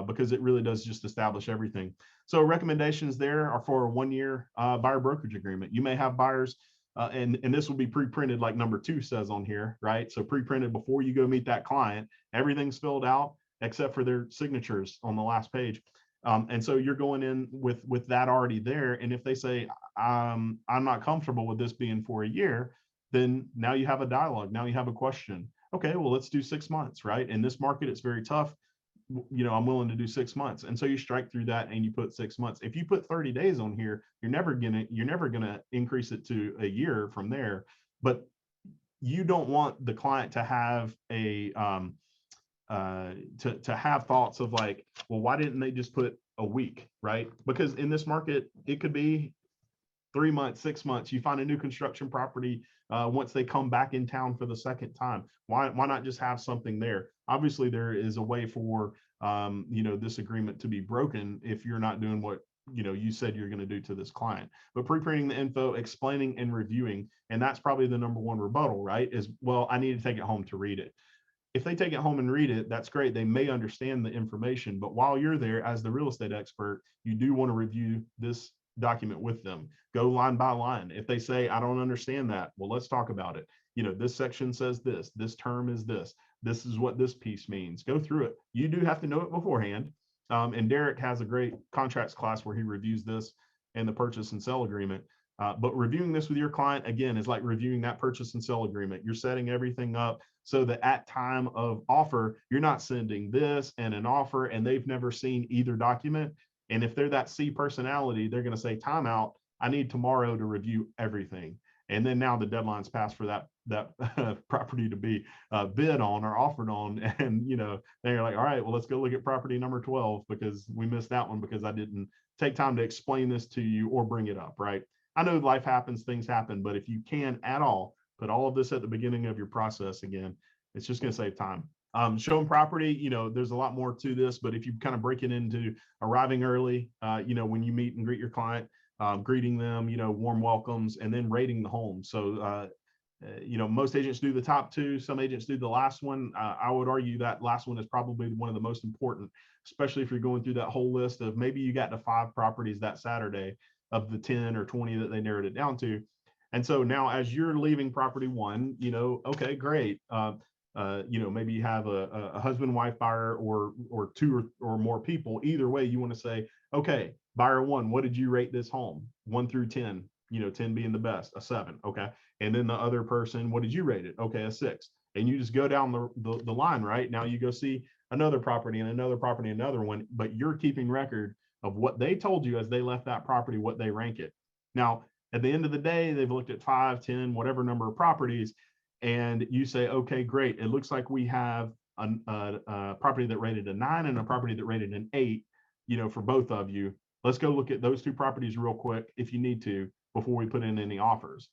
Because it really does just establish everything. So recommendations there are for a 1-year buyer brokerage agreement. You may have buyers, and this will be pre-printed like number 2 says on here, right? So pre-printed before you go meet that client, everything's filled out except for their signatures on the last page. And so you're going in with that already there. And if they say, I'm not comfortable with this being for a year, then now you have a dialogue. Now you have a question. Okay, well, let's do 6 months, right? In this market, it's very tough. I'm willing to do 6 months. And so you strike through that and you put 6 months. If you put 30 days on here, you're never gonna increase it to a year from there. But you don't want the client to have a to have thoughts of like, well, why didn't they just put a week, right? Because in this market, it could be 3 months, 6 months. You find a new construction property once they come back in town for the second time. Why not just have something there? Obviously, there is a way for this agreement to be broken if you're not doing what you said you're going to do to this client. But pre-printing the info, explaining and reviewing, and that's probably the number 1 rebuttal, right? Is, well, I need to take it home to read it. If they take it home and read it, that's great. They may understand the information, but while you're there as the real estate expert, you do want to review this document with them. Go line by line. If they say, I don't understand that, well, let's talk about it. This section says this term is this is what this piece means. Go through it. You do have to know it beforehand. And Derek has a great contracts class where he reviews this and the purchase and sell agreement. But reviewing this with your client, again, is like reviewing that purchase and sell agreement. You're setting everything up so that at time of offer, you're not sending this and an offer and they've never seen either document. And if they're that C personality, they're going to say, timeout, I need tomorrow to review everything. And then now the deadline's passed for that property to be bid on or offered on. And, they're like, all right, well, let's go look at property number 12 because we missed that one because I didn't take time to explain this to you or bring it up, right? I know life happens, things happen, but if you can at all, put all of this at the beginning of your process again, it's just going to save time. Showing property, there's a lot more to this, but if you kind of break it into arriving early, when you meet and greet your client, greeting them, warm welcomes, and then rating the home. So, most agents do the top 2. Some agents do the last one. I would argue that last one is probably one of the most important, especially if you're going through that whole list of maybe you got to 5 properties that Saturday of the 10 or 20 that they narrowed it down to. And so now as you're leaving property 1, okay, great. Maybe you have a husband, wife buyer or 2 or more people. Either way, you want to say, okay, buyer 1, what did you rate this home? 1 through 10, 10 being the best, a 7. Okay. And then the other person, what did you rate it? Okay, a 6. And you just go down the line, right? Now you go see another property and another property, another one, but you're keeping record of what they told you as they left that property, what they rank it. Now, at the end of the day, they've looked at 5, 10, whatever number of properties, and you say, okay, great. It looks like we have a property that rated a 9 and a property that rated an 8, for both of you. Let's go look at those 2 properties real quick if you need to before we put in any offers.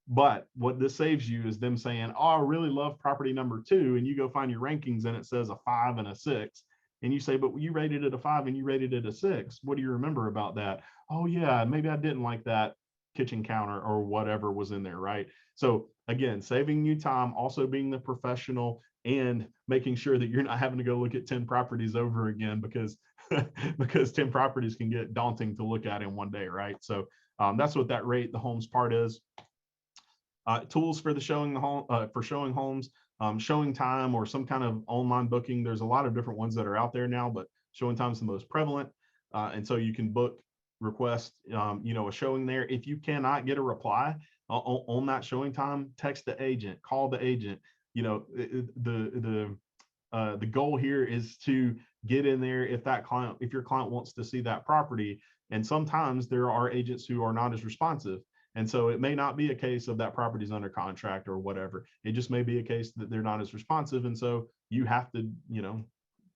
But what this saves you is them saying, oh, I really love property number 2. And you go find your rankings and it says a 5 and a 6. And you say, but you rated it a 5 and you rated it a 6. What do you remember about that? Oh, yeah, maybe I didn't like that kitchen counter or whatever was in there, right? So again, saving you time, also being the professional and making sure that you're not having to go look at 10 properties over again because 10 properties can get daunting to look at in one day, right? So that's what that rate the homes part is. Tools for showing homes, showing time or some kind of online booking. There's a lot of different ones that are out there now, but showing time is the most prevalent. And so you can book, request, a showing there. If you cannot get a reply on that showing time, text the agent, call the agent. The goal here is to get in there if your client wants to see that property. And sometimes there are agents who are not as responsive. And so it may not be a case of that property's under contract or whatever. It just may be a case that they're not as responsive. And so you have to,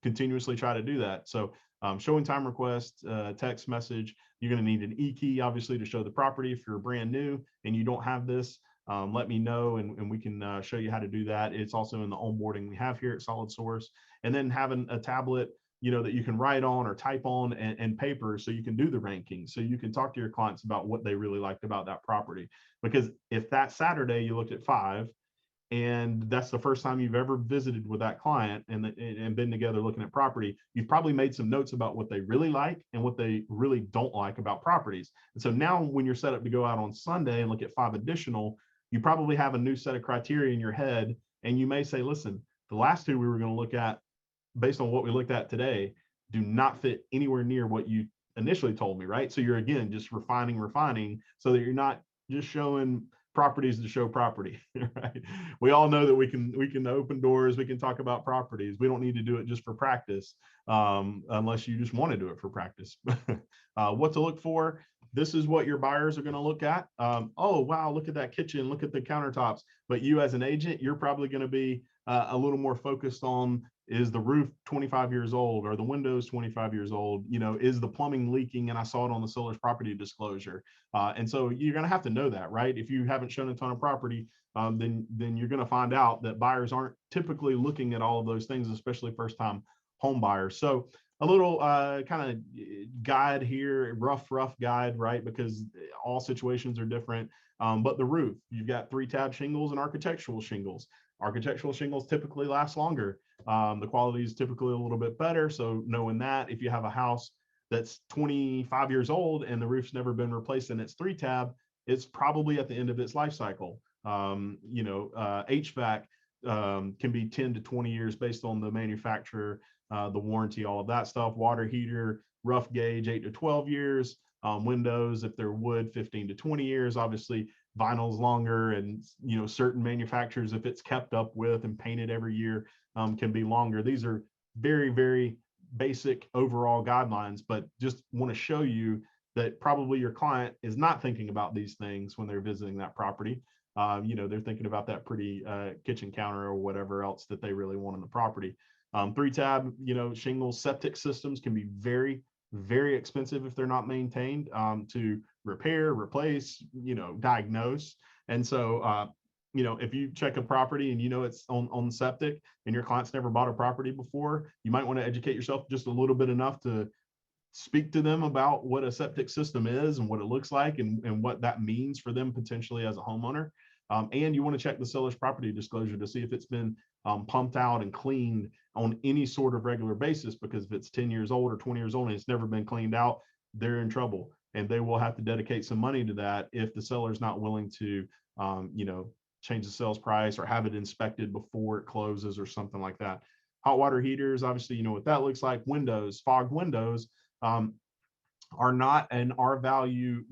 continuously try to do that. So showing time request, text message, you're going to need an e-key, obviously, to show the property. If you're brand new and you don't have this, let me know and we can show you how to do that. It's also in the onboarding we have here at Solid Source. And then having a tablet, that you can write on or type on and paper, so you can do the ranking. So you can talk to your clients about what they really liked about that property. Because if that Saturday you looked at 5, and that's the first time you've ever visited with that client and been together looking at property, you've probably made some notes about what they really like and what they really don't like about properties. And so now when you're set up to go out on Sunday and look at 5 additional, you probably have a new set of criteria in your head. And you may say, listen, the last 2 we were going to look at, based on what we looked at today, do not fit anywhere near what you initially told me, right? So you're, again, just refining so that you're not just showing properties to show property, right? We all know that we can open doors, we can talk about properties. We don't need to do it just for practice, unless you just want to do it for practice. What to look for. This is what your buyers are going to look at. Oh, wow, look at that kitchen, look at the countertops. But you as an agent, you're probably going to be a little more focused on, is the roof 25 years old? Are the windows 25 years old? Is the plumbing leaking? And I saw it on the seller's property disclosure. And so you're going to have to know that, right? If you haven't shown a ton of property, then you're going to find out that buyers aren't typically looking at all of those things, especially first-time home buyers. So a little kind of guide here, rough guide, right? Because all situations are different. But the roof, you've got 3-tab shingles and architectural shingles. Architectural shingles typically last longer. The quality is typically a little bit better. So knowing that, if you have a house that's 25 years old and the roof's never been replaced and it's 3-tab, it's probably at the end of its life cycle. HVAC can be 10 to 20 years based on the manufacturer, the warranty, all of that stuff. Water heater, rough gauge, 8 to 12 years. Windows, if they're wood, 15 to 20 years. Obviously, vinyl's longer, and certain manufacturers, if it's kept up with and painted every year, can be longer. These are very, very basic overall guidelines, but just want to show you that probably your client is not thinking about these things when they're visiting that property. They're thinking about that pretty kitchen counter or whatever else that they really want on the property. 3-tab, shingles, septic systems can be very, very expensive if they're not maintained, to repair, replace, diagnose. And so, if you check a property and it's on septic and your client's never bought a property before, you might want to educate yourself just a little bit enough to speak to them about what a septic system is and what it looks like and what that means for them potentially as a homeowner. And you want to check the seller's property disclosure to see if it's been pumped out and cleaned on any sort of regular basis, because if it's 10 years old or 20 years old and it's never been cleaned out, they're in trouble. And they will have to dedicate some money to that if the seller's not willing to, change the sales price or have it inspected before it closes or something like that. Hot water heaters, obviously, you know what that looks like. Windows, fogged windows, are not an R value,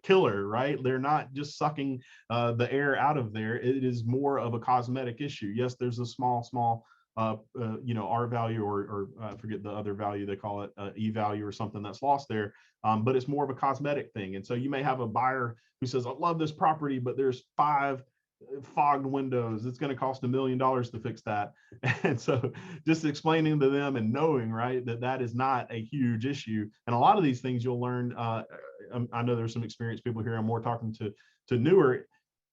killer, right? They're not just sucking the air out of there. It is more of a cosmetic issue. Yes, there's a small, R value or I forget the other value, they call it E value or something that's lost there. But it's more of a cosmetic thing. And so you may have a buyer who says, I love this property, but there's 5 fogged windows. It's going to cost $1 million to fix that. And so just explaining to them and knowing, right, that is not a huge issue. And a lot of these things you'll learn, I know there's some experienced people here. I'm more talking to newer.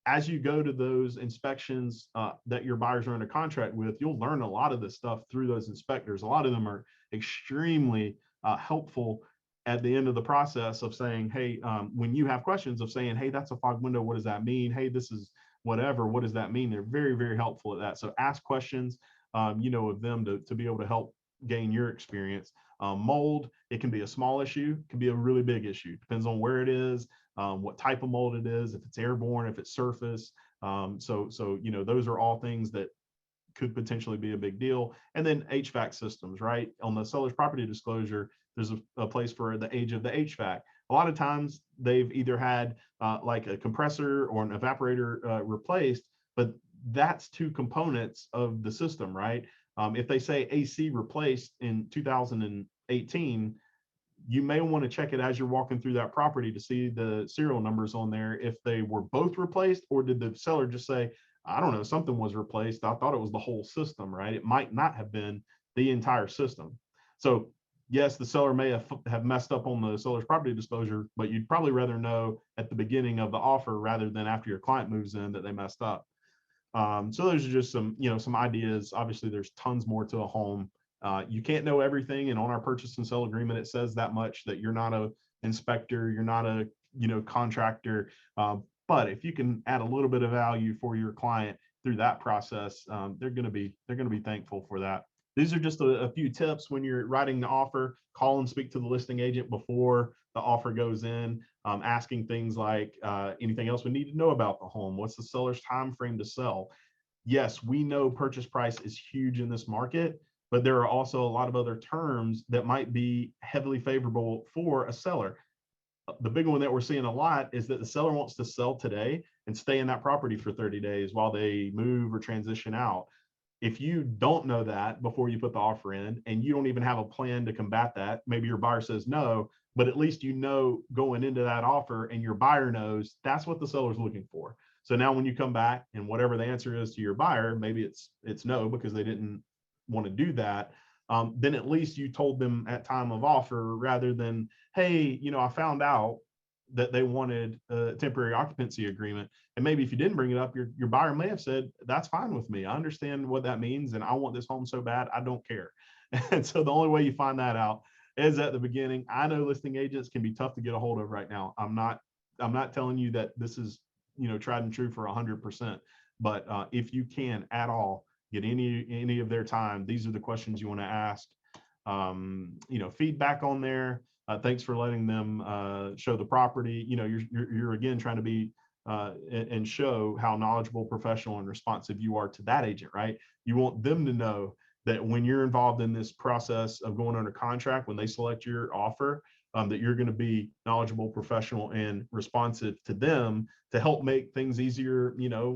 As you go to those inspections that your buyers are under contract with, you'll learn a lot of this stuff through those inspectors. A lot of them are extremely helpful at the end of the process of saying, hey, when you have questions of saying, hey, that's a fog window, what does that mean? Hey, this is whatever, what does that mean? They're very, very helpful at that. So ask questions, of them to be able to help gain your experience. Mold, it can be a small issue, it can be a really big issue. Depends on where it is, what type of mold it is, if it's airborne, if it's surface. So those are all things that could potentially be a big deal. And then HVAC systems, right? On the seller's property disclosure, there's a place for the age of the HVAC. A lot of times they've either had like a compressor or an evaporator replaced, but that's 2 components of the system, right? If they say AC replaced in 2018, you may want to check it as you're walking through that property to see the serial numbers on there, if they were both replaced, or did the seller just say, I don't know, something was replaced, I thought it was the whole system, right? It might not have been the entire system. So yes, the seller may have messed up on the seller's property disclosure, but you'd probably rather know at the beginning of the offer rather than after your client moves in that they messed up. So those are just some, some ideas. Obviously, there's tons more to a home. You can't know everything, and on our purchase and sale agreement, it says that much, that you're not a inspector, you're not a contractor. But if you can add a little bit of value for your client through that process, they're going to be thankful for that. These are just a few tips when you're writing the offer. Call and speak to the listing agent before the offer goes in, asking things like anything else we need to know about the home. What's the seller's time frame to sell? Yes, we know purchase price is huge in this market, but there are also a lot of other terms that might be heavily favorable for a seller. The big one that we're seeing a lot is that the seller wants to sell today and stay in that property for 30 days while they move or transition out. If you don't know that before you put the offer in, and you don't even have a plan to combat that, maybe your buyer says no, but at least going into that offer, and your buyer knows that's what the seller's looking for. So now when you come back and whatever the answer is to your buyer, maybe it's no because they didn't want to do that, then at least you told them at time of offer, rather than, hey, I found out that they wanted a temporary occupancy agreement. And maybe if you didn't bring it up, your buyer may have said, that's fine with me. I understand what that means, and I want this home so bad, I don't care. And so the only way you find that out is at the beginning. I know listing agents can be tough to get a hold of right now. I'm not telling you that this is, tried and true for 100%, but if you can at all get any of their time, these are the questions you want to ask. Feedback on there. Thanks for letting them show the property. You're again trying to be and show how knowledgeable, professional, and responsive you are to that agent, right? You want them to know that when you're involved in this process of going under contract, when they select your offer, that you're going to be knowledgeable, professional, and responsive to them to help make things easier,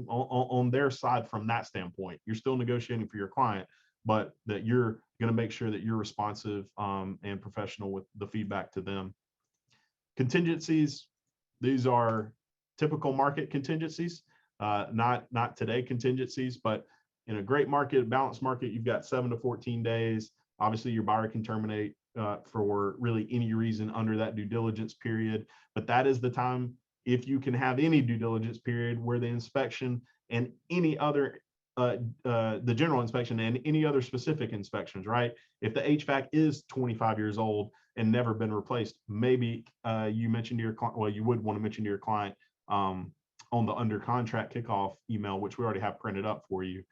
on their side from that standpoint. You're still negotiating for your client, but that you're going to make sure that you're responsive and professional with the feedback to them. Contingencies, these are typical market contingencies, not today contingencies, but in a great market, balanced market, you've got 7 to 14 days. Obviously, your buyer can terminate for really any reason under that due diligence period, but that is the time, if you can have any due diligence period, where the inspection and any other the general inspection and any other specific inspections, right? If the HVAC is 25 years old and never been replaced, maybe you mentioned to your client, well, you would want to mention to your client on the under contract kickoff email, which we already have printed up for you,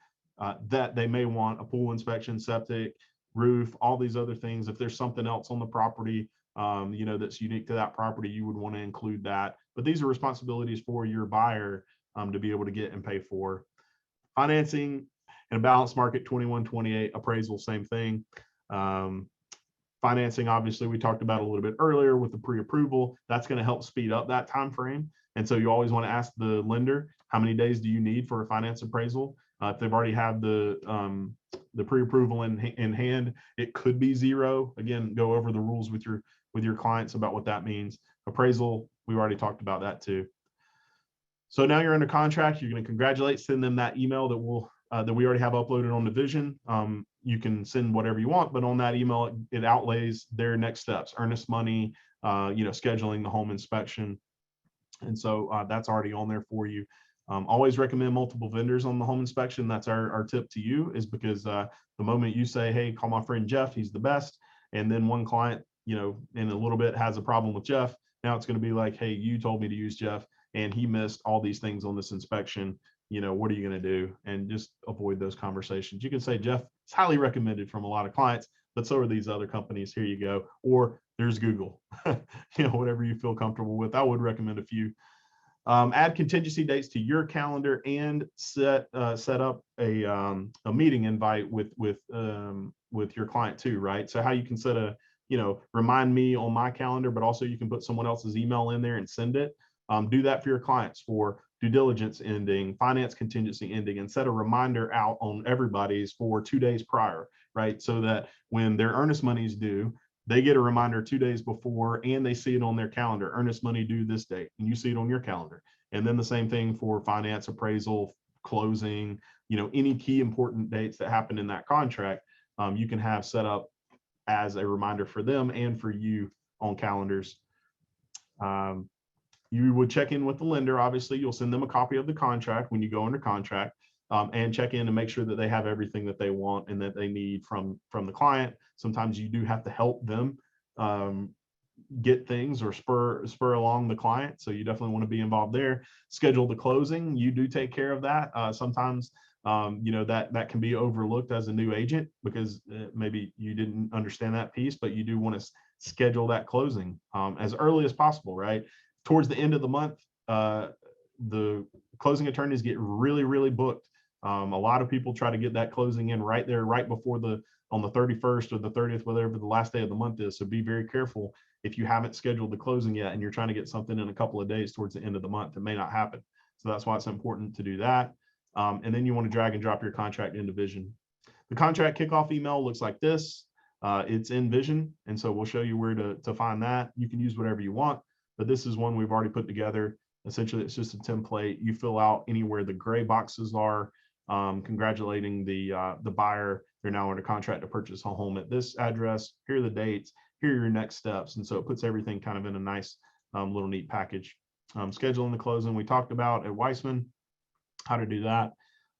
that they may want a pool inspection, septic, roof, all these other things. If there's something else on the property, that's unique to that property, you would want to include that. But these are responsibilities for your buyer to be able to get and pay for. Financing in a balanced market, 21-28, appraisal, same thing. Financing, obviously, we talked about a little bit earlier with the pre-approval. That's going to help speed up that time frame. And so you always want to ask the lender, how many days do you need for a finance appraisal? If they've already had the pre-approval in hand, it could be 0. Again, go over the rules with your clients about what that means. Appraisal, we've already talked about that too. So now you're under contract. You're going to send them that email that we already have uploaded on the Vision. You can send whatever you want, but on that email, it outlays their next steps: earnest money, scheduling the home inspection. And so that's already on there for you. Always recommend multiple vendors on the home inspection. That's our tip to you, is because the moment you say, hey, call my friend Jeff, he's the best, and then one client, in a little bit has a problem with Jeff, now it's going to be like, hey, you told me to use Jeff and he missed all these things on this inspection. What are you going to do? And just avoid those conversations. You can say, Jeff, it's highly recommended from a lot of clients, but so are these other companies. Here you go. Or there's Google, whatever you feel comfortable with. I would recommend a few. Add contingency dates to your calendar and set up a meeting invite with your client too, right? So how you can set a, remind me on my calendar, but also you can put someone else's email in there and send it. Do that for your clients for due diligence ending, finance contingency ending, and set a reminder out on everybody's for 2 days prior, right? So that when their earnest money is due, they get a reminder 2 days before, and they see it on their calendar, earnest money due this date, and you see it on your calendar. And then the same thing for finance, appraisal, closing, any key important dates that happen in that contract, you can have set up as a reminder for them and for you on calendars. You would check in with the lender. Obviously, you'll send them a copy of the contract when you go under contract, and check in and make sure that they have everything that they want and that they need from the client. Sometimes you do have to help them get things or spur along the client. So you definitely want to be involved there. Schedule the closing. You do take care of that. Sometimes, that can be overlooked as a new agent because maybe you didn't understand that piece, but you do want to schedule that closing as early as possible, right? Towards the end of the month, the closing attorneys get really, really booked. A lot of people try to get that closing in right there, right before on the 31st or the 30th, whatever the last day of the month is. So be very careful if you haven't scheduled the closing yet and you're trying to get something in a couple of days towards the end of the month. It may not happen. So that's why it's important to do that. And then you want to drag and drop your contract into Vision. The contract kickoff email looks like this. It's in Vision. And so we'll show you where to find that. You can use whatever you want, but this is one we've already put together. Essentially, it's just a template. You fill out anywhere the gray boxes are, congratulating the buyer. They're now under contract to purchase a home at this address. Here are the dates. Here are your next steps. And so it puts everything kind of in a nice little neat package. Scheduling the closing we talked about at Weissman, how to do that.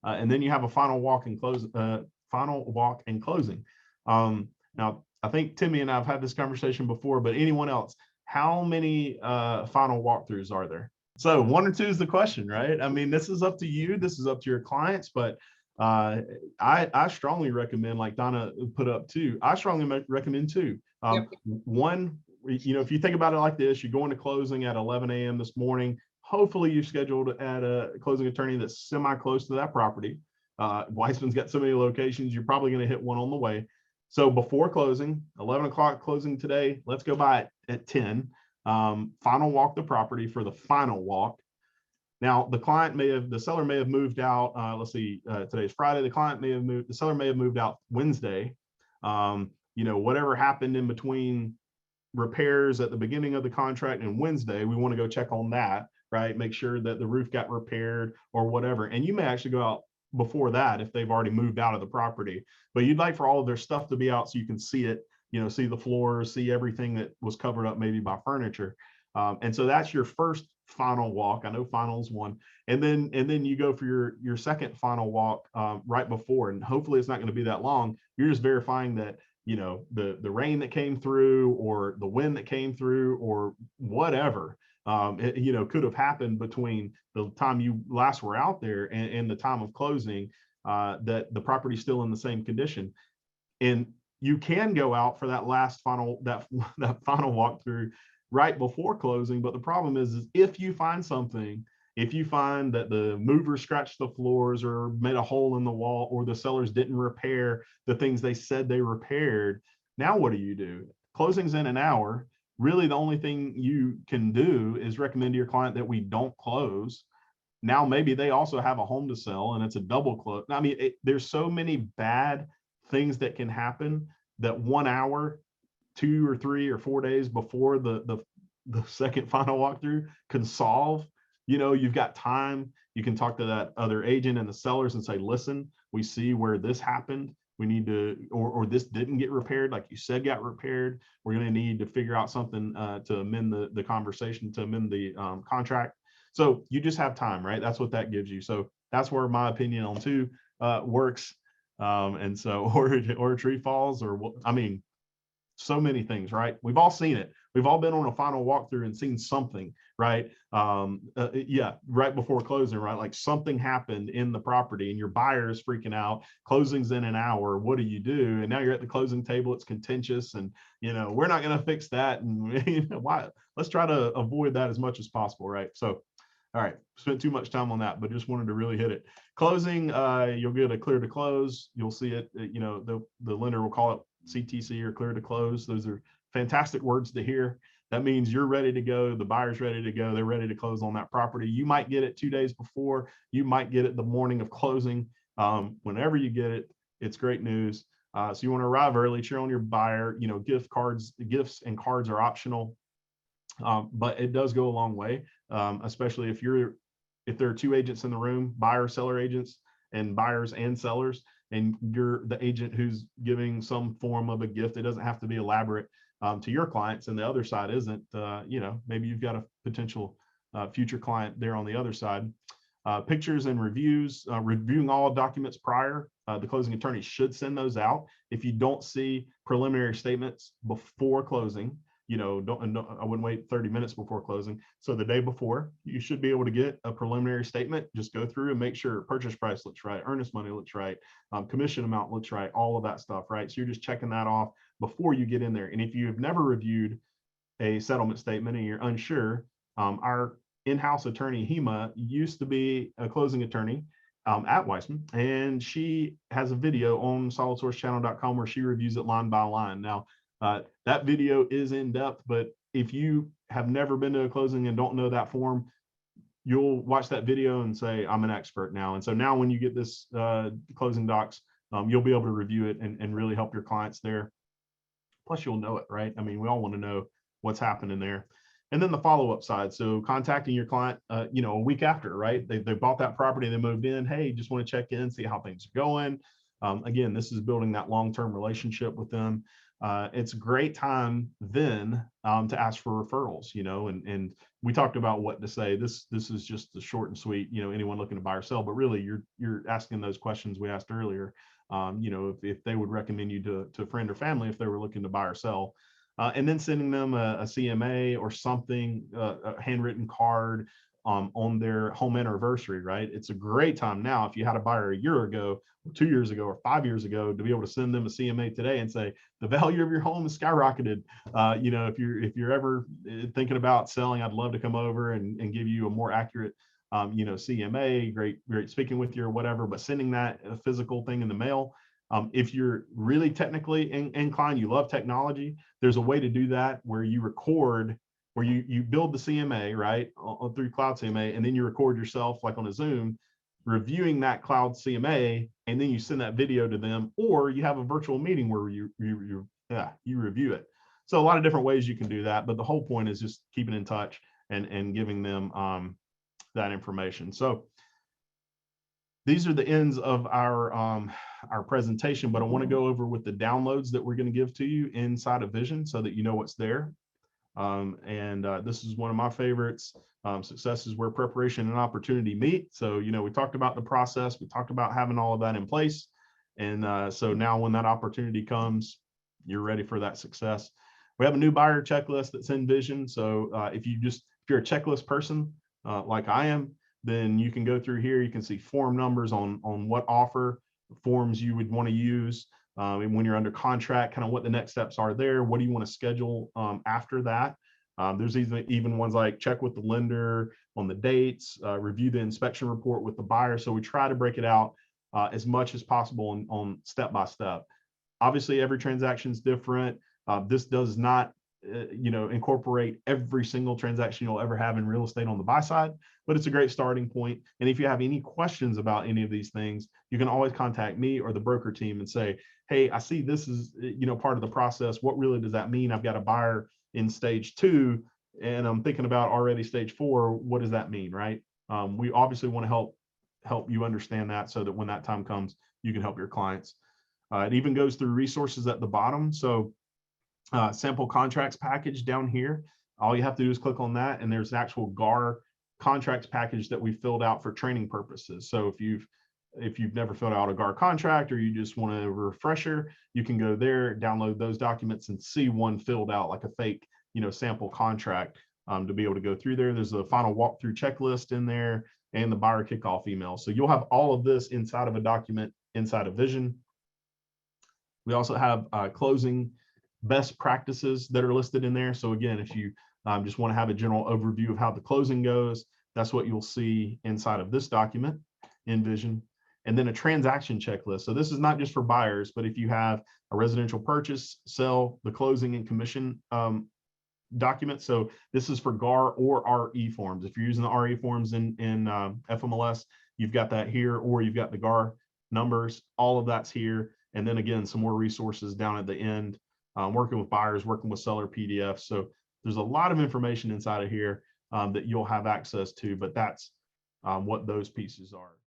And then you have a final walk and closing. Now, I think Timmy and I have had this conversation before, but anyone else, how many final walkthroughs are there? So 1 or 2 is the question, right? I mean, this is up to you. This is up to your clients, but I strongly recommend, like Donna put up 2, I strongly recommend 2. Yep. One, if you think about it like this, you're going to closing at 11 a.m. this morning. Hopefully you're scheduled at a closing attorney that's semi-close to that property. Weissman's got so many locations, you're probably going to hit one on the way. So before closing, 11 o'clock closing today, let's go by at 10. Final walk the property for the final walk. Now, the seller may have moved out. Let's see, today's Friday. The seller may have moved out Wednesday. Whatever happened in between repairs at the beginning of the contract and Wednesday, we want to go check on that, right? Make sure that the roof got repaired or whatever. And you may actually go out before that if they've already moved out of the property, but you'd like for all of their stuff to be out so you can see it, see the floors, see everything that was covered up maybe by furniture. And so that's your first final walk. I know final is one. And then you go for your second final walk right before, and hopefully it's not going to be that long. You're just verifying that, the rain that came through or the wind that came through or whatever, could have happened between the time you last were out there and the time of closing, that the property's still in the same condition. And you can go out for that last final walkthrough right before closing. But the problem is if you find something, if you find that the mover scratched the floors or made a hole in the wall, or the sellers didn't repair the things they said they repaired, now what do? Closing's in an hour. Really, the only thing you can do is recommend to your client that we don't close. Now, maybe they also have a home to sell and it's a double close. I mean, there's so many bad things that can happen that 1 hour, 2 or 3 or 4 days before the second final walkthrough can solve. You've got time. You can talk to that other agent and the sellers and say, listen, we see where this happened. We need to, or this didn't get repaired, like you said got repaired. We're going to need to figure out something to amend the conversation, to amend the contract. So you just have time, right? That's what that gives you. So that's where my opinion on 2 works. And so, or a tree falls, so many things, right? We've all seen it. We've all been on a final walkthrough and seen something, right? Right before closing, right? Like something happened in the property and your buyer is freaking out. Closing's in an hour. What do? And now you're at the closing table. It's contentious, and we're not going to fix that. And why? Let's try to avoid that as much as possible, right? So, all right, spent too much time on that, but just wanted to really hit it. Closing, you'll get a clear to close. You'll see it. The lender will call it CTC or clear to close. Those are fantastic words to hear. That means you're ready to go. The buyer's ready to go. They're ready to close on that property. You might get it 2 days before. You might get it the morning of closing. Whenever you get it, it's great news. So you want to arrive early, cheer on your buyer. Gifts and cards are optional, but it does go a long way, especially if there are two agents in the room, buyer, seller agents, and buyers and sellers, and you're the agent who's giving some form of a gift. It doesn't have to be elaborate to your clients, and the other side isn't. Maybe you've got a potential future client there on the other side. Pictures and reviews, reviewing all documents prior. The closing attorney should send those out. If you don't see preliminary statements before closing, I wouldn't wait 30 minutes before closing. So the day before, you should be able to get a preliminary statement. Just go through and make sure purchase price looks right, earnest money looks right, commission amount looks right, all of that stuff, right? So you're just checking that off before you get in there. And if you have never reviewed a settlement statement and you're unsure, our in-house attorney, Hema, used to be a closing attorney at Weissman, and she has a video on solidsourcechannel.com where she reviews it line by line. Now, that video is in depth, but if you have never been to a closing and don't know that form, you'll watch that video and say, I'm an expert now. And so now when you get this closing docs, you'll be able to review it and really help your clients there. Plus you'll know it, right? I mean, we all want to know what's happening there. And then the follow-up side. So contacting your client, a week after, right? They bought that property, they moved in. Hey, just want to check in, see how things are going. Again, this is building that long-term relationship with them. It's a great time then to ask for referrals, and we talked about what to say. This is just the short and sweet, anyone looking to buy or sell, but really you're asking those questions we asked earlier. If they would recommend you to a friend or family if they were looking to buy or sell. And then sending them a CMA or something, a handwritten card on their home anniversary, right? It's a great time now if you had a buyer a year ago, or 2 years ago, or 5 years ago, to be able to send them a CMA today and say, the value of your home is skyrocketed. If you're ever thinking about selling, I'd love to come over and give you a more accurate CMA, great speaking with you or whatever, but sending that a physical thing in the mail. If you're really technically inclined, you love technology, there's a way to do that where you record, where you build the CMA, right, through Cloud CMA, and then you record yourself like on a Zoom, reviewing that Cloud CMA, and then you send that video to them, or you have a virtual meeting where you review it. So a lot of different ways you can do that, but the whole point is just keeping in touch and giving them that information. So these are the ends of our presentation, but I want to go over with the downloads that we're going to give to you inside of Vision so that you know what's there. This is one of my favorites. Success is where preparation and opportunity meet. So, we talked about the process. We talked about having all of that in place. And so now when that opportunity comes, you're ready for that success. We have a new buyer checklist that's in Vision. So if you're a checklist person like I am, then you can go through here. You can see form numbers on what offer forms you would want to use. And when you're under contract, kind of what the next steps are there. What do you want to schedule after that? There's even ones like check with the lender on the dates, review the inspection report with the buyer. So we try to break it out as much as possible on step by step. Obviously, every transaction is different. This does not incorporate every single transaction you'll ever have in real estate on the buy side, but it's a great starting point. And if you have any questions about any of these things, you can always contact me or the broker team and say, hey, I see this is, part of the process. What really does that mean? I've got a buyer in stage 2 and I'm thinking about already stage 4. What does that mean, right? We obviously want to help you understand that so that when that time comes, you can help your clients. It even goes through resources at the bottom. So sample contracts package down here. All you have to do is click on that, and there's an actual GAR contracts package that we filled out for training purposes. So if you've never filled out a GAR contract or you just want a refresher, you can go there, download those documents, and see one filled out like a fake, sample contract to be able to go through there. There's a final walkthrough checklist in there and the buyer kickoff email. So you'll have all of this inside of a document inside of Vision. We also have closing best practices that are listed in there. So again, if you just want to have a general overview of how the closing goes, that's what you'll see inside of this document in Vision. And then a transaction checklist. So this is not just for buyers, but if you have a residential purchase, sell, the closing and commission document. So this is for GAR or RE forms. If you're using the RE forms in FMLS, you've got that here, or you've got the GAR numbers. All of that's here. And then again, some more resources down at the end, working with buyers, working with seller PDFs. So there's a lot of information inside of here that you'll have access to, but that's what those pieces are.